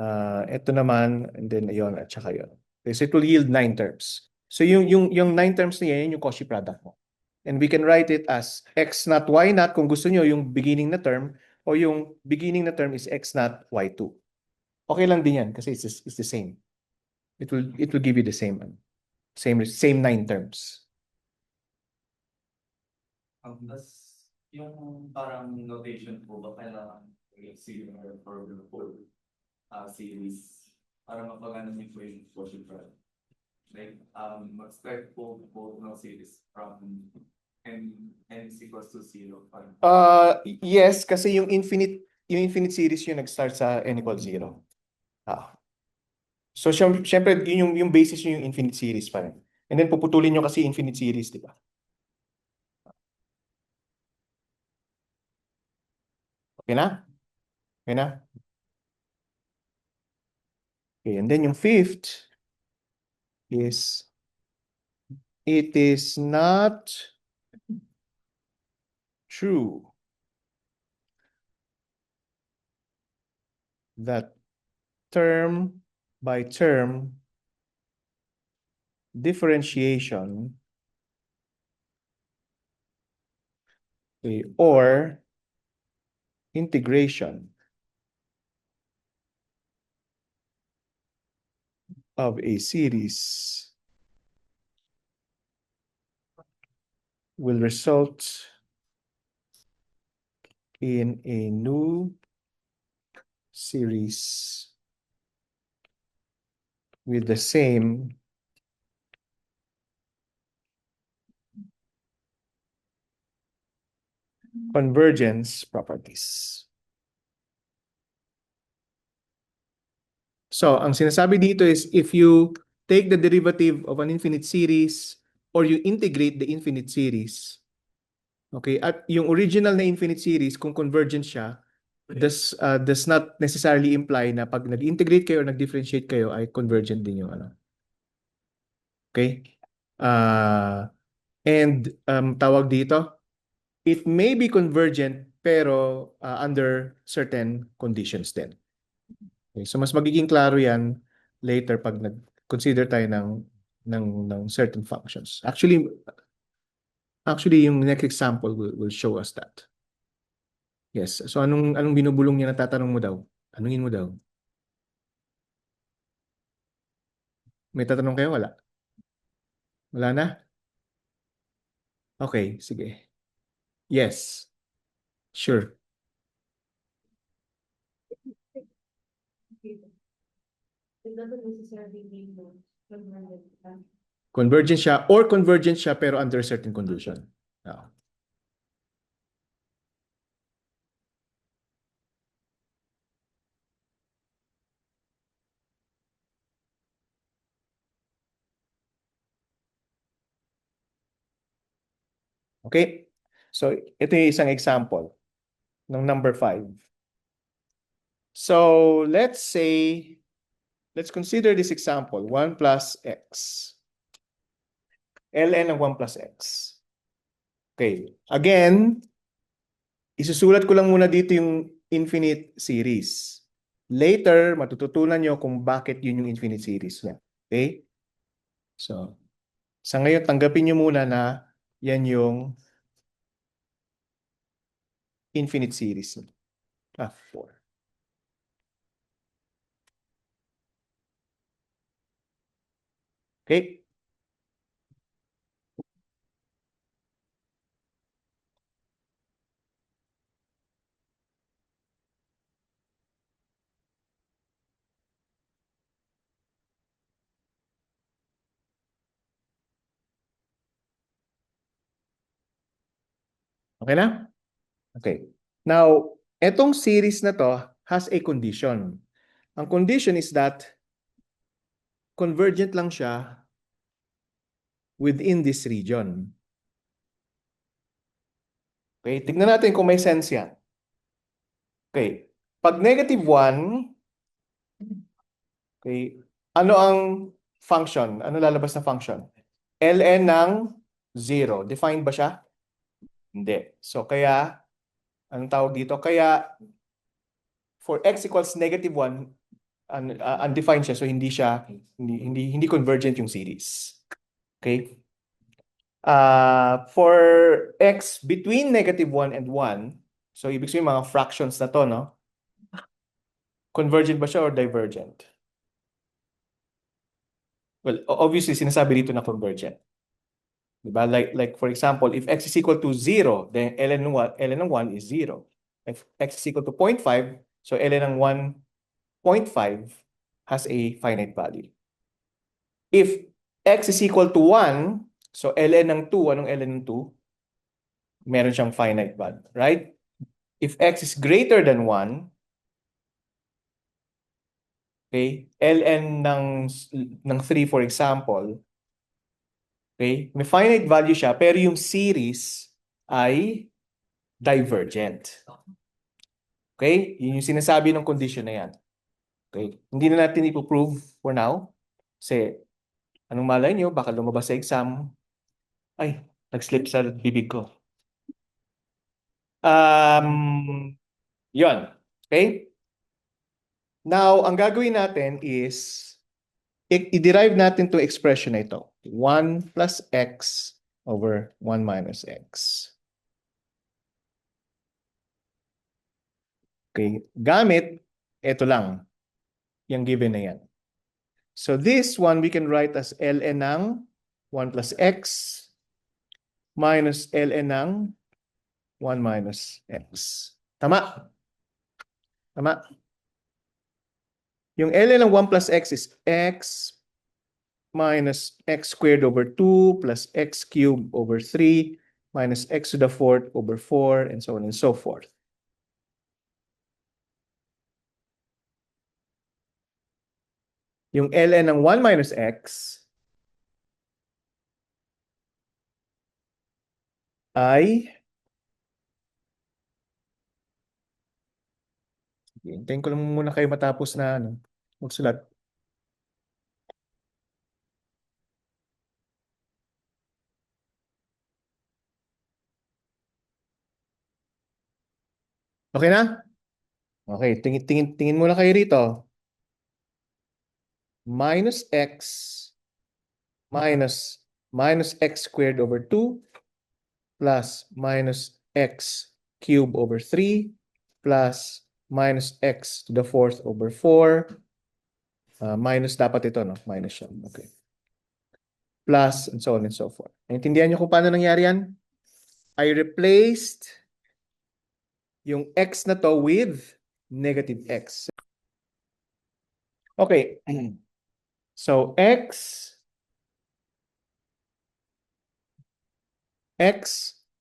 ito naman, and then ayon at saka yon. Okay, so it will yield 9 terms. So yung 9 terms na yan, yung Cauchy product mo. And we can write it as x naught y naught kung gusto nyo yung beginning na term, o yung beginning na term is x naught y2. Okay lang din yan kasi it's the same. It will give you the same 9 terms. Tas yung parang notation po ba kailangan similar for the whole series para mapagana niyo po yung Cauchy product? Like, mag-start po both ng series from n is equals to 0. Yes, kasi yung infinite series yung nag-start sa n equals 0. So syempre yung basis yung infinite series pa rin. And then puputulin nyo kasi infinite series, di ba? Okay na? Okay na? Okay, and then yung fifth is it is not true that term by term differentiation, okay, or integration of a series will result in a new series with the same convergence properties. So, ang sinasabi dito is if you take the derivative of an infinite series or you integrate the infinite series, okay, at yung original na infinite series, kung convergent siya, does not necessarily imply na pag nag-integrate kayo or nag-differentiate kayo ay convergent din yung ano. Okay? And tawag dito, it may be convergent pero under certain conditions din. Okay, so mas magiging klaro yan later pag nag-consider tayo ng certain functions. Actually yung next example will show us that. Yes. So anong binubulong niya na tatanong mo daw? Anungin mo daw? May tatanong kayo? Wala? Wala na? Okay, sige. Yes. Sure. It doesn't necessarily mean that convergent. Convergent siya pero under certain condition. Ah. Okay? So, ito yung isang example ng number 5. So, let's consider this example, 1 plus x. ln ng 1 plus x. Okay. Again, isusulat ko lang muna dito yung infinite series. Later, matututunan nyo kung bakit yun yung infinite series niya. Okay? So, sa ngayon, tanggapin nyo muna na yan yung infinite series. 4. Okay? Okay na? Okay. Now, etong series na to has a condition. Ang condition is that convergent lang siya within this region. Okay, tignan natin kung may sense yan. Okay, pag -1, okay, ano ang function? Ano lalabas na function? ln ng 0. Defined ba siya? Hindi. So, kaya, anong tawag dito? Kaya, for x equals -1, undefined siya. So, hindi convergent yung series. Okay? For x between -1 and 1, so ibig sabihin mga fractions na to, no? Convergent ba siya or divergent? Well, obviously, sinasabi dito na convergent. Diba? Like for example, if x is equal to 0, then ln ng 1 is 0. If x is equal to 0.5, so ln ng 1.5 has a finite value. If x is equal to 1, so ln ng 2, anong ln ng 2? Meron siyang finite value, right? If x is greater than 1, okay, ln ng 3 for example, okay, may finite value siya pero yung series ay divergent. Okay? Yun yung sinasabi ng condition na yan. Okay? Hindi na natin ipo-prove for now. Kasi, anong malay nyo, baka lumabas sa exam. Ay, nag-slip sa bibig ko. Yon. Okay? Now, ang gagawin natin is, i-derive natin to expression na ito. 1 plus x over 1 minus x. Okay? Gamit, ito lang. Yung given na yan. So this one, we can write as ln ng 1 plus x minus ln ng 1 minus x. Tama? Tama? Yung ln ng 1 plus x is x minus x squared over 2 plus x cubed over 3 minus x to the fourth over 4 and so on and so forth. Yung ln ng 1 minus x ay hintayin ko lang muna kayo matapos na magsulat. Okay na? Okay, tingin muna kayo rito. Minus x minus x squared over 2 plus minus x cubed over 3 plus minus x to the fourth over 4 minus dapat ito, no? Minus siya. Okay. Plus and so on and so forth. Naintindihan niyo kung paano nangyari yan? I replaced yung x na to with negative x. Okay. So x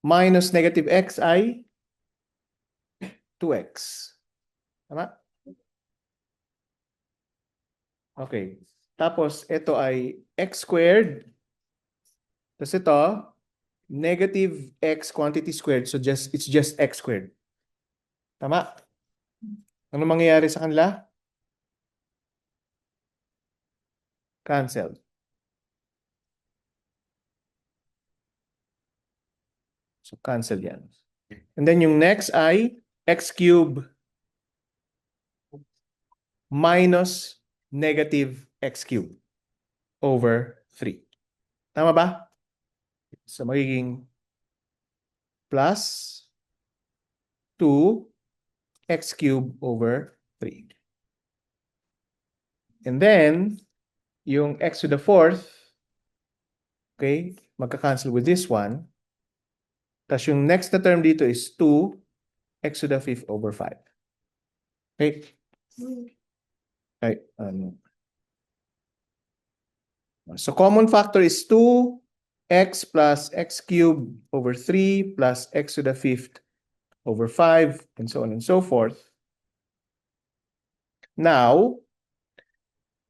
minus negative x ay 2x. Tama? Okay. Tapos, ito ay x squared. Tapos ito, negative x quantity squared. So, it's just x squared. Tama? Ano mangyayari sa kanila? Cancel. So, cancel yan. And then yung next ay x cube minus negative x cube over 3. Tama ba? So, magiging plus 2 x cube over 3. And then, yung x to the fourth, okay, magka-cancel with this one. Tapos yung next na term dito is 2 x to the fifth over 5. Okay? Okay. So common factor is 2x plus x cubed over 3 plus x to the fifth over 5 and so on and so forth. Now,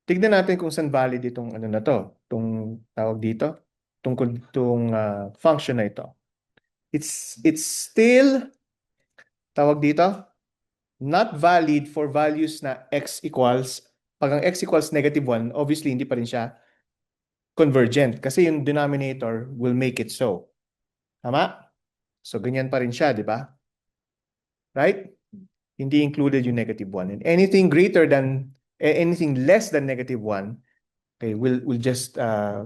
tignan natin kung saan valid itong ano na to, itong tawag dito, itong function na ito. It's still tawag dito, not valid for values na x equals, pag ang x equals negative 1, obviously hindi pa rin siya convergent kasi yung denominator will make it so. Tama? So ganyan pa rin siya, di ba? Right? Hindi included yung negative 1. And anything less than negative 1, okay, will just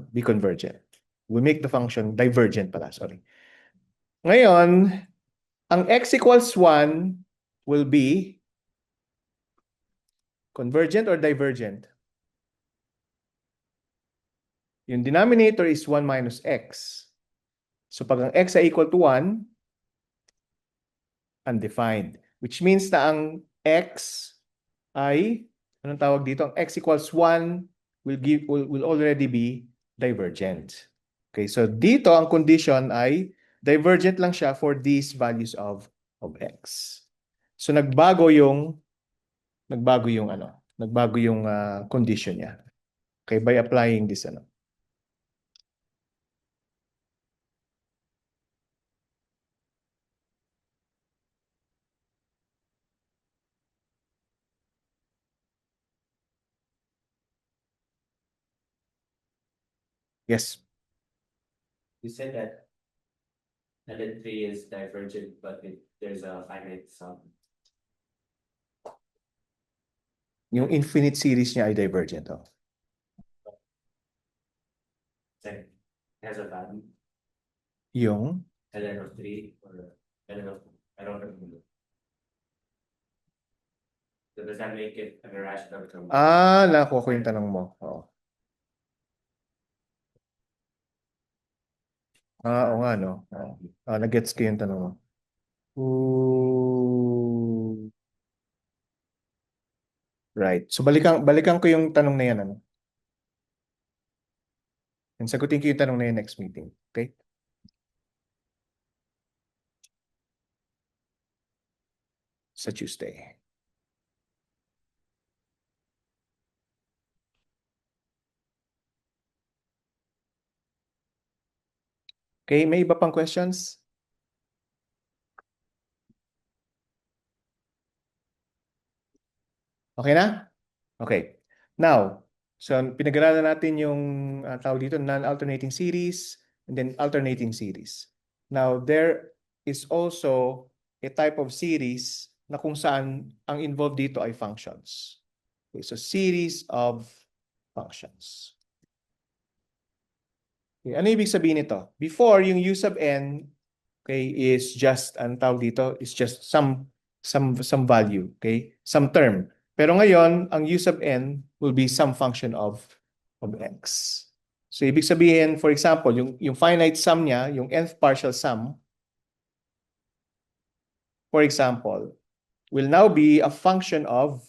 be convergent. Will make the function divergent pala, sorry. Ngayon, ang x equals 1 will be convergent or divergent? Yung denominator is 1 minus x. So pag ang x ay equal to 1, undefined. Which means na ang x ay, anong tawag dito? Ang x equals 1 will already be divergent. Okay, so dito ang condition ay divergent lang siya for these values of x. So nagbago yung condition niya. Okay, by applying this Yes. You said that LN3 is divergent, but there's a finite sum. Yung infinite series niya ay divergent. Oh. Like, has a value, Yung LN of 3 or LN of, I don't remember. So does that make it an irrational term? nakuha ko yung tanong mo. Oo. Oo nga, no? Nag-gets ko yung tanong mo. Ooh. Right. So balikan ko yung tanong na yan, ano? And sagutin ko yung tanong na yan next meeting. Okay? Sa Tuesday. Okay, may iba pang questions? Okay na? Okay. Now, so pinag-aralan natin yung tawag dito, non-alternating series and then alternating series. Now, there is also a type of series na kung saan ang involved dito ay functions. Okay, so series of functions. Okay, ano ibig sabihin nito? Before, yung u sub n, okay, is just, ang tawag dito, is just some value, okay? Some term. Pero ngayon, ang u sub n will be some function of x. So, ibig sabihin, for example, yung finite sum niya, yung nth partial sum, for example, will now be a function of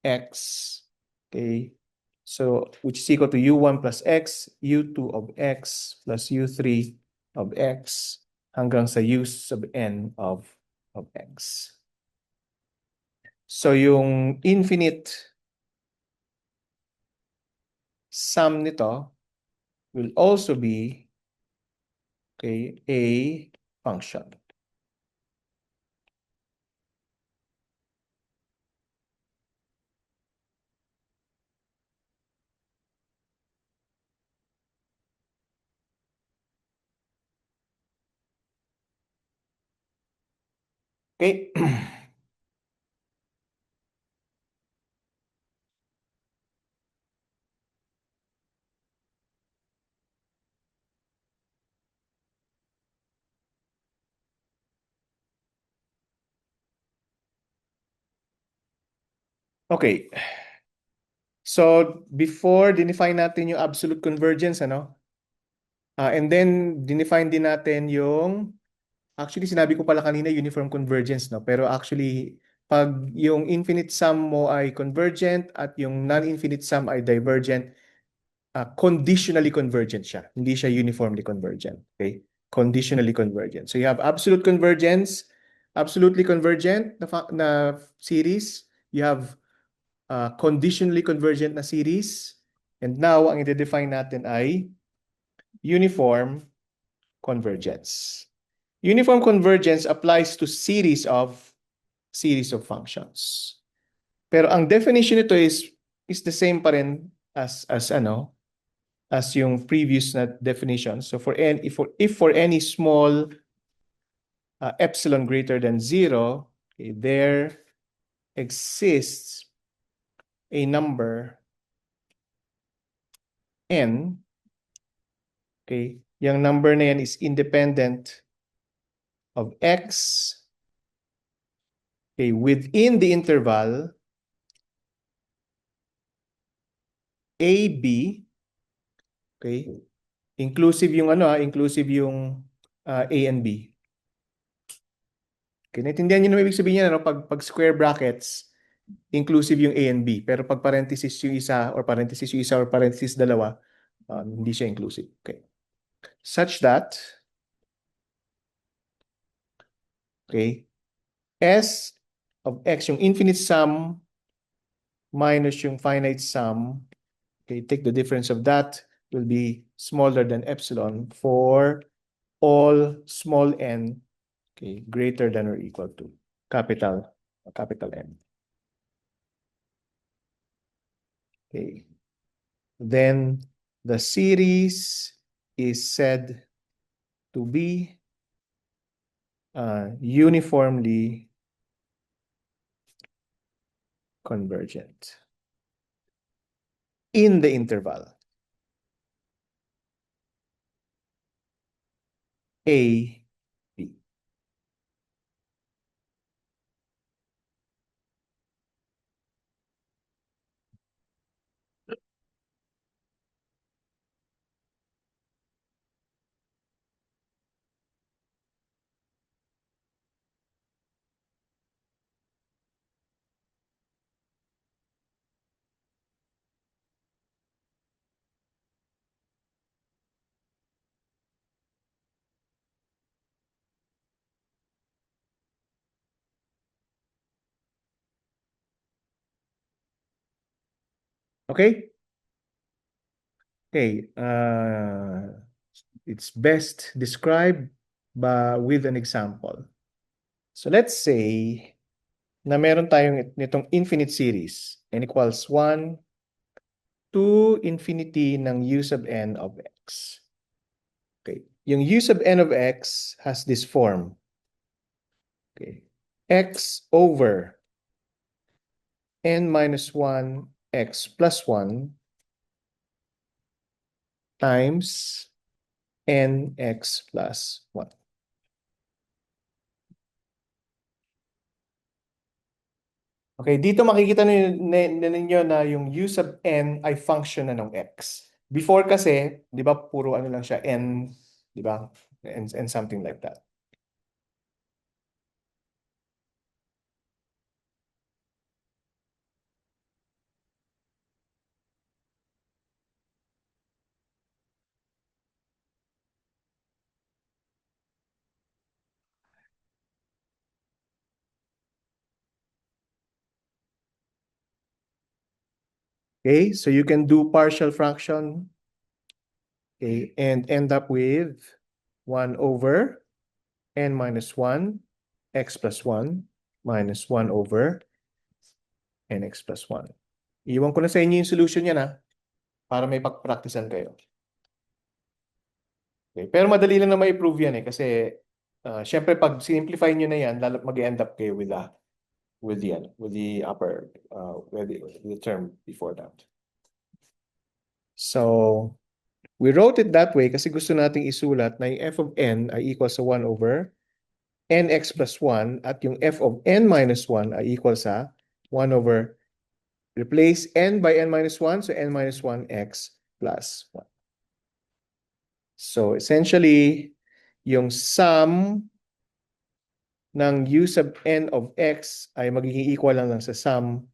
x, okay? So, which is equal to u1 plus x, u2 of x, plus u3 of x, hanggang sa u sub n of x. So, yung infinite sum nito will also be, okay, a function. Okay. Okay. So, before dinefine natin yung absolute convergence, ano? And then, dinefine din natin yung, actually, sinabi ko pala kanina uniform convergence, no? Pero actually, pag yung infinite sum mo ay convergent at yung non-infinite sum ay divergent, conditionally convergent siya. Hindi siya uniformly convergent. Okay? Conditionally convergent. So, you have absolute convergence, absolutely convergent na series. You have conditionally convergent na series. And now, ang i-define natin ay uniform convergence. Uniform convergence applies to series of functions. Pero ang definition nito is the same pa rin as yung previous na definition. So if for any small epsilon greater than 0, okay, there exists a number n, okay, yung number na yan is independent of x, okay, within the interval a, b, okay, inclusive yung inclusive yung a and b. Okay, naintindihan niyo na ibig sabihin niya, pag square brackets, inclusive yung a and b, pero pag parenthesis yung isa or parenthesis dalawa, hindi siya inclusive. Okay. Such that, okay, s of x, yung infinite sum minus yung finite sum, okay, take the difference of that, will be smaller than epsilon for all small n, okay, greater than or equal to capital N. Okay. Then the series is said to be uniformly convergent in the interval A, B. Okay? Okay. It's best described with an example. So let's say na meron tayong nitong infinite series, n equals 1 to infinity ng u sub n of x. Okay. Yung u sub n of x has this form. Okay. X over n minus 1 x plus 1 times nx plus 1. Okay, dito makikita ninyo na yung u sub n ay function na ng x. Before kasi, di ba, puro ano lang siya, n, di ba? And something like that. Okay, so you can do partial fraction, okay, and end up with 1 over n minus 1 x plus 1 minus 1 over nx plus 1. Iwan ko na sa inyo yung solution yan, para may pag-practicean kayo. Okay, pero madali lang na ma-prove yan kasi syempre pag simplify nyo na yan, mag-end up kayo with the upper with the term before that. So we wrote it that way kasi gusto nating isulat na yung f of n ay equal sa 1 over nx plus 1 at yung f of n minus 1 ay equal sa 1 over, replace n by n minus 1, so n minus 1x plus 1. So essentially, yung sum ng u sub n of x ay magiging equal lang sa sum,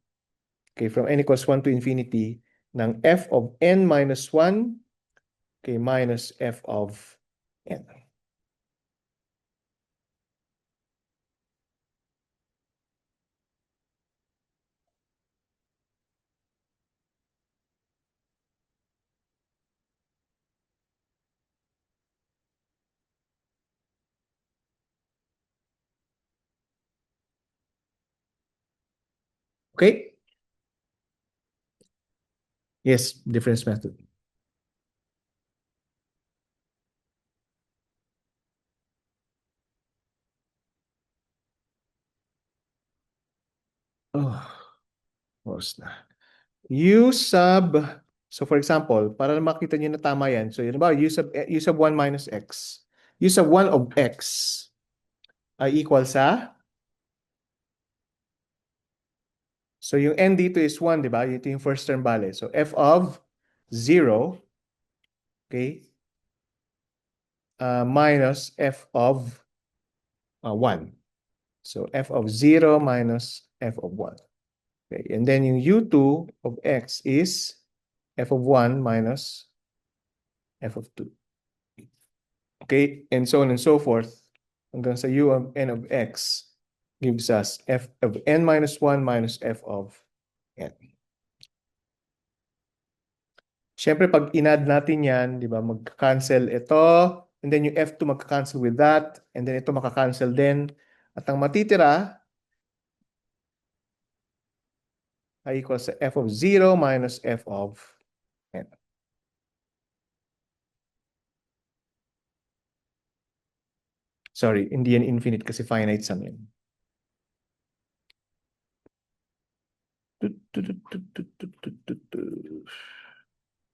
okay, from n equals 1 to infinity ng f of n minus 1, okay, minus f of n. Okay? Yes, difference method. Oh, what's that? U sub, so for example, para makita niyo na tama yan, so yun ba, u sub 1 minus x. U sub 1 of x ay equal sa, so yung n dito is 1, di ba? Ito yung first term bale. So f of 0, okay, minus f of 1. So f of 0 minus f of 1. Okay, and then yung u2 of x is f of 1 minus f of 2. Okay, and so on and so forth hanggang sa u of n of x gives us f of n minus 1 minus f of n. Siyempre, pag in-add natin yan, di ba, mag-cancel ito, and then yung f2 mag-cancel with that, and then ito maka-cancel din. At ang matitira ay equal sa f of 0 minus f of n. Sorry, hindi yan infinite kasi finite sum yan.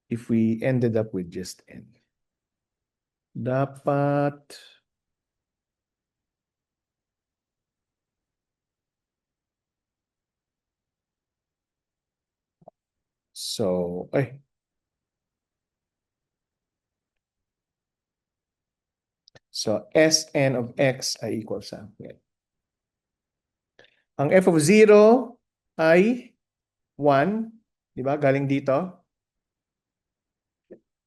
If we ended up with just n. Dapat so, so Sn of x ay equal sa ang f of 0 ay 1, di ba? Galing dito.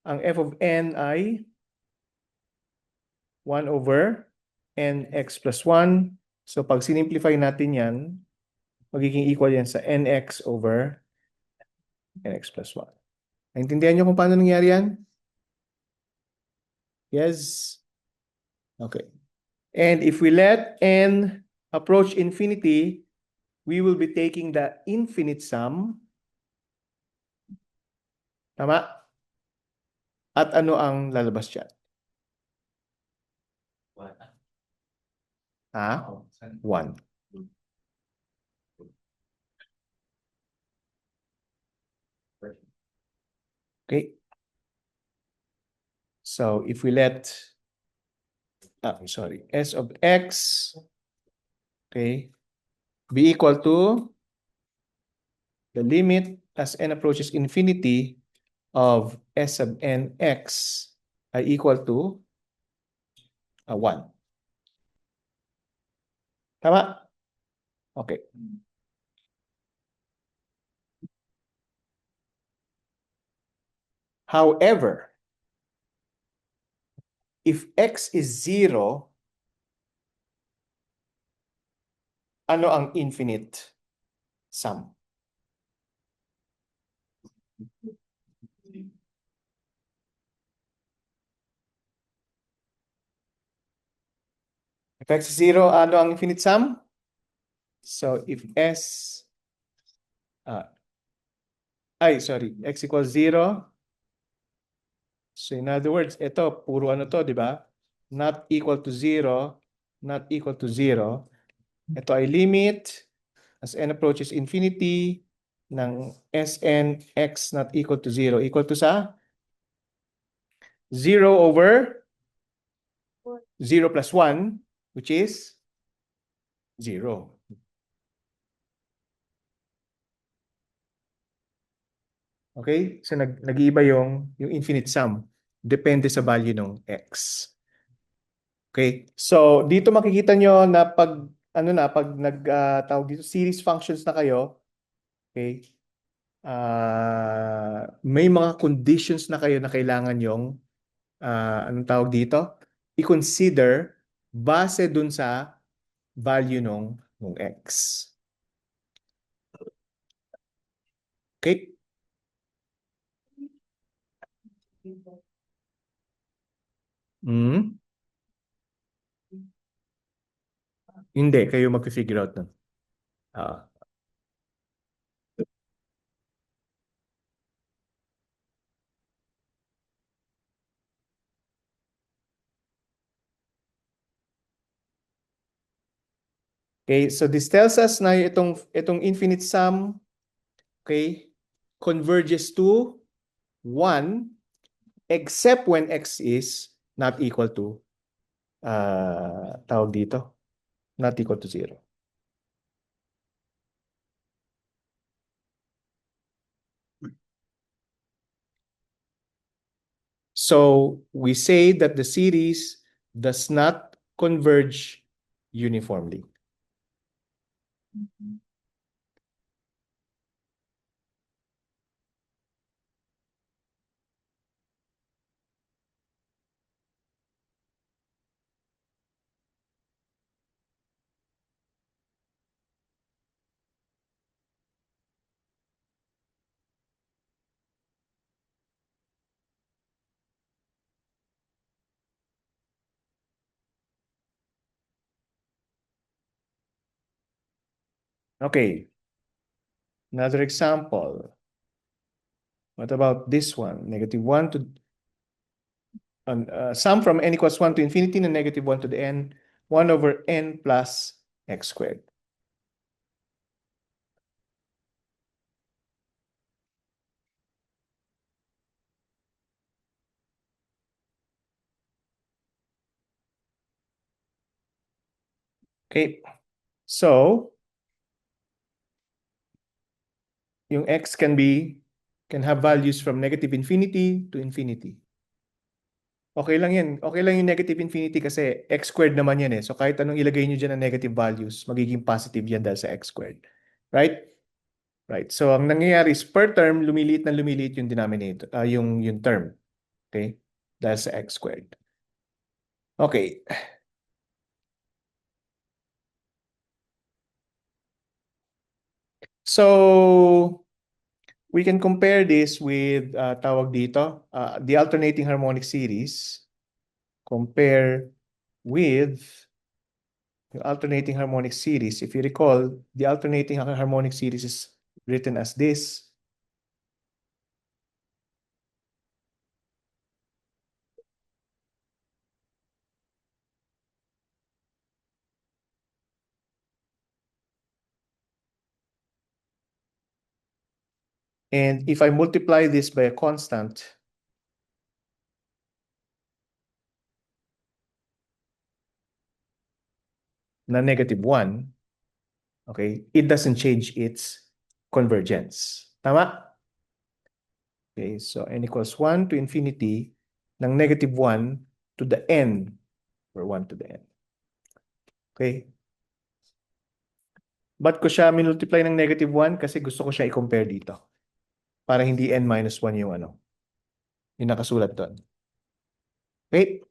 Ang f of n ay 1 over nx plus 1. So pag sinimplify natin yan, magiging equal yan sa nx over nx plus 1. Naintindihan nyo kung paano nangyari yan? Yes? Okay. And if we let n approach infinity, we will be taking the infinite sum. Tama? At ano ang lalabas dyan? What? Ha? 1. Okay. So if we let, sorry, s of x, okay, be equal to the limit as n approaches infinity of s of nx ay equal to 1. Tama? Okay. However, if x is 0, ano ang infinite sum? If x is 0, ano ang infinite sum? So if s, x equals 0. So in other words, ito, puro ano to, di ba? Not equal to 0, not equal to 0. Ito ay limit as n approaches infinity ng Sn x not equal to 0. Equal to sa 0 over 0 plus 1, which is 0. Okay? So nag-iiba yung infinite sum. Depende sa value ng x. Okay? So dito makikita nyo na pag tawag dito series functions na kayo, okay? May mga conditions na kayo na kailangan yung anong tawag dito? I-consider base dun sa value nung x. Okay? Hmm? Hindi, kayo mag-figure out nun. Okay, so this tells us na itong infinite sum, okay, converges to 1 except when x is not equal to tawag dito, not equal to 0. So we say that the series does not converge uniformly. Okay. Another example. What about this one? Negative 1 to sum from n equals 1 to infinity and negative 1 to the n 1 over n plus x squared. Okay, so yung x can have values from negative infinity to infinity. Okay lang yan. Okay lang yung negative infinity kasi x squared naman yan eh. So kahit anong ilagay nyo dyan na negative values, magiging positive yan dahil sa x squared. Right? Right. So ang nangyayari is per term, lumiliit na lumiliit yung denominator, yung term. Okay? Dahil sa x squared. Okay. So we can compare this with tawag dito, the alternating harmonic series. Compare with the alternating harmonic series. If you recall, the alternating harmonic series is written as this. And if I multiply this by a constant, na negative 1, okay, it doesn't change its convergence. Tama? Okay, so n equals 1 to infinity ng negative 1 to the n, or 1 to the n. Okay? Ba't ko siya minultiply ng negative 1? Kasi gusto ko siya i-compare dito. Para hindi n minus 1 yung yung nakasulat doon. Okay?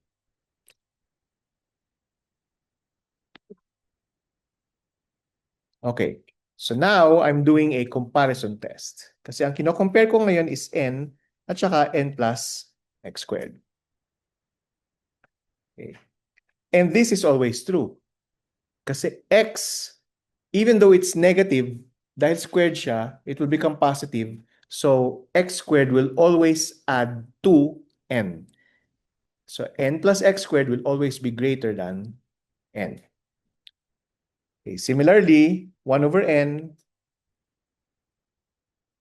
Okay. So now, I'm doing a comparison test. Kasi ang kino-compare ko ngayon is n at saka n plus x squared. Okay. And this is always true. Kasi x, even though it's negative, dahil squared siya, it will become positive. So x squared will always add to n. So n plus x squared will always be greater than n. Okay. Similarly, 1 over n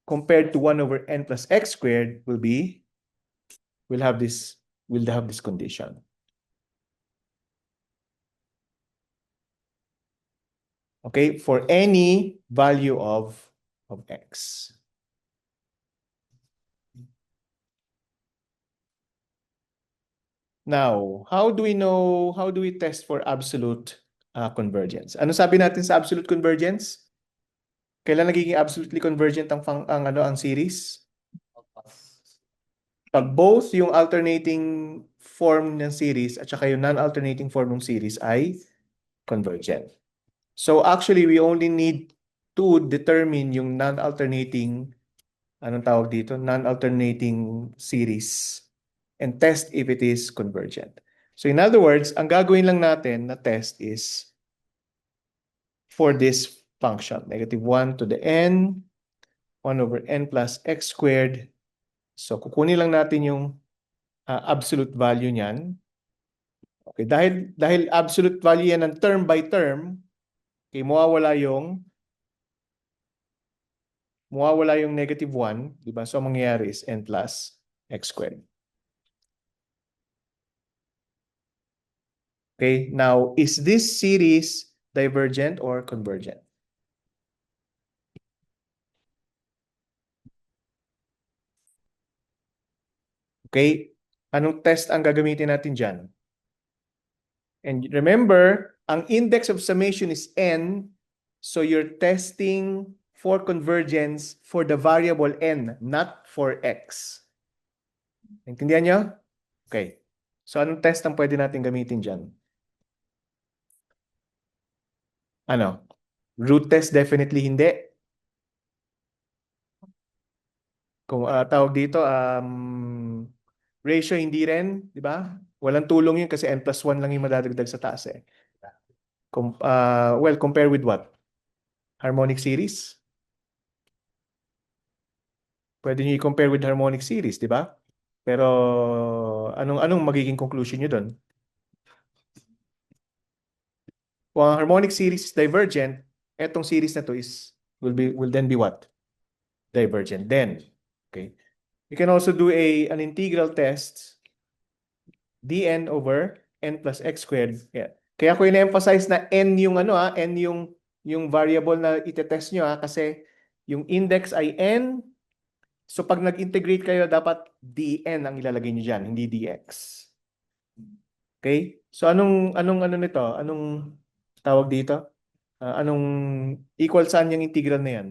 compared to 1 over n plus x squared will have this condition. Okay, for any value of x. Now, how do we test for absolute convergence? Ano sabi natin sa absolute convergence? Kailan nagiging absolutely convergent ang series? Pag both yung alternating form ng series at saka yung non-alternating form ng series ay convergent. So actually, we only need to determine yung non-alternating, anong tawag dito? Non-alternating series and test if it is convergent. So in other words, ang gagawin lang natin na test is for this function, negative 1 to the n, 1 over n plus x squared. So kukunin lang natin yung absolute value niyan. Okay, dahil absolute value yan ng term by term, okay, mawawala yung negative 1, di ba? So ang mangyayari is n plus x squared. Okay, now is this series divergent or convergent? Okay, anong test ang gagamitin natin dyan? And remember, ang index of summation is n, so you're testing for convergence for the variable n, not for x. Intindihan nyo? Okay. So anong test ang pwede natin gamitin dyan? Ano? Root test definitely hindi. Kung tawag dito, ratio hindi rin, di ba? Walang tulong yun kasi n plus 1 lang yung madadagdag sa taas eh. Well, compare with what? Harmonic series? Pwede nyo i-compare with harmonic series, di ba? Pero anong magiging conclusion nyo doon? Kung ang harmonic series is divergent, etong series na to will then be what? Divergent then. Okay. You can also do an integral test dn over n plus x squared. Yeah. Kaya ko in-emphasize na n yung n yung variable na itetest nyo kasi yung index ay n. So pag nag-integrate kayo, dapat dn ang ilalagay nyo dyan, hindi dx. Okay? So anong ano nito? Anong tawag dito? Anong equal saan yung integral na yan?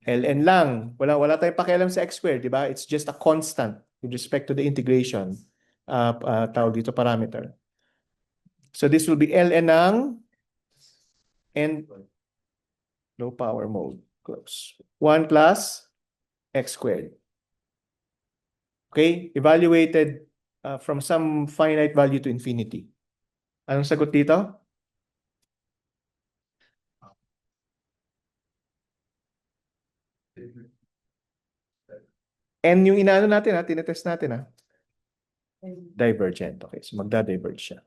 ln lang. Wala tayong pakialam sa x squared, di ba? It's just a constant with respect to the integration. Tawag dito parameter. So this will be ln ng n low power mode. Close. 1 plus x squared. Okay? Evaluated from some finite value to infinity. Anong sagot dito? N yung inaano natin tinetest natin Divergent. Okay, so magda-diverge siya.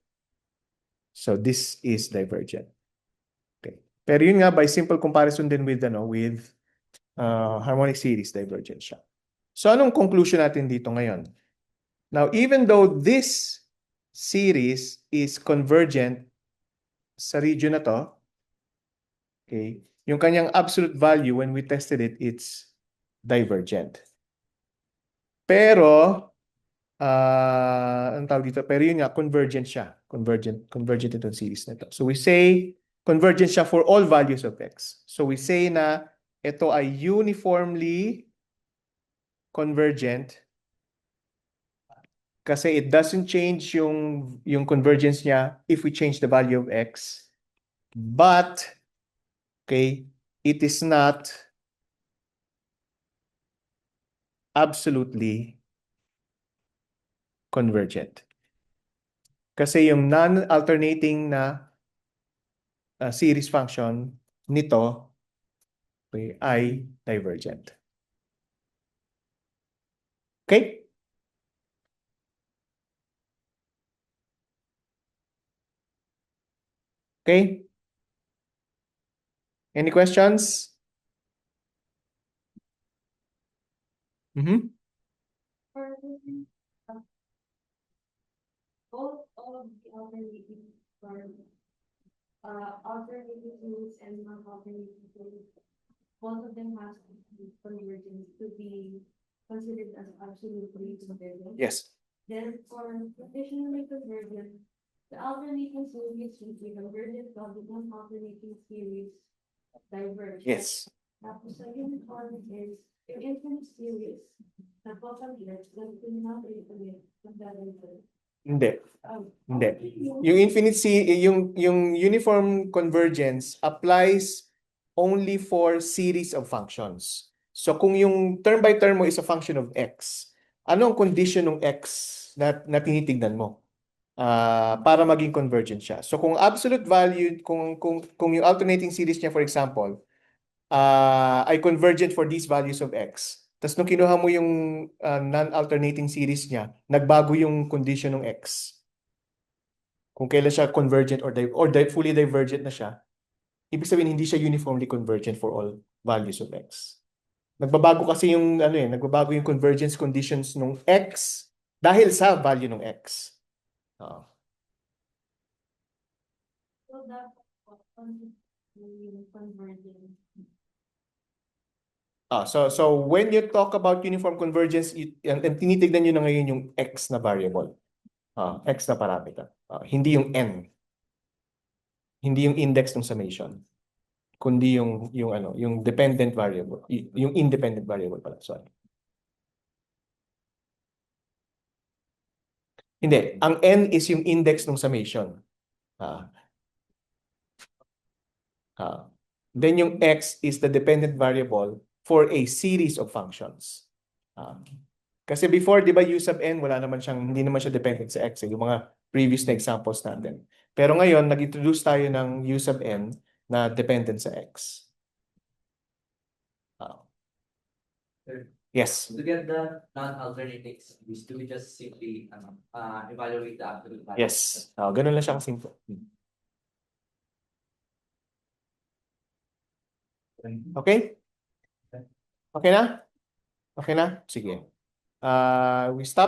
So this is divergent. Okay. Pero yun nga, by simple comparison din with harmonic series, divergent siya. So anong conclusion natin dito ngayon? Now, even though this series is convergent sa region na to, okay, yung kanyang absolute value when we tested it, it's divergent. Pero, ang tawag dito, pero yun nga, convergent siya. Convergent itong series na ito. So we say, convergent siya for all values of x. So we say na ito ay uniformly convergent kasi it doesn't change yung convergence niya if we change the value of x. But, okay, it is not absolutely convergent. Kasi yung non-alternating na series function nito ay divergent. Okay? Okay? Any questions? Both of the alternating for alternating rules and non-alternating rules, both of them has convergence to be considered as absolutely convergent. Yes. Then for traditionally convergent, the alternating series should be convergent while the non-alternating series diverge. Yes. Tapos sa uniform is yung infinite series na papaglit na pinaka-infinite magdadagdag. Hindi. Hindi. Yung yung uniform convergence applies only for series of functions. So kung yung term by term mo is a function of x, anong condition ng x na tinitignan mo? Para maging convergent siya. So kung absolute value, kung yung alternating series niya, for example, ay convergent for these values of x. Tapos nung kinuha mo yung non-alternating series niya, nagbago yung condition ng x. Kung kailan siya convergent or fully divergent na siya, ibig sabihin hindi siya uniformly convergent for all values of x. Nagbabago kasi yung nagbabago yung convergence conditions ng x dahil sa value ng x. So dapat yung convergence. So when you talk about uniform convergence, ang tinitignan nyo na ngayon yung x na variable. X na parameter. Hindi yung n. Hindi yung index ng summation. Kundi yung dependent variable. Yung independent variable pala. Sorry. Hindi. Ang n is yung index ng summation. Then yung x is the dependent variable for a series of functions. Kasi before, di ba, u sub n, hindi naman siya dependent sa x. Yung mga previous na examples natin. Pero ngayon, nag-introduce tayo ng u sub n na dependent sa x. Yes. To get the non-alternating series, do we just simply evaluate the absolute value? Yes. Ganun lang siya kasimple. Okay? Okay na? Okay na? Sige. We stop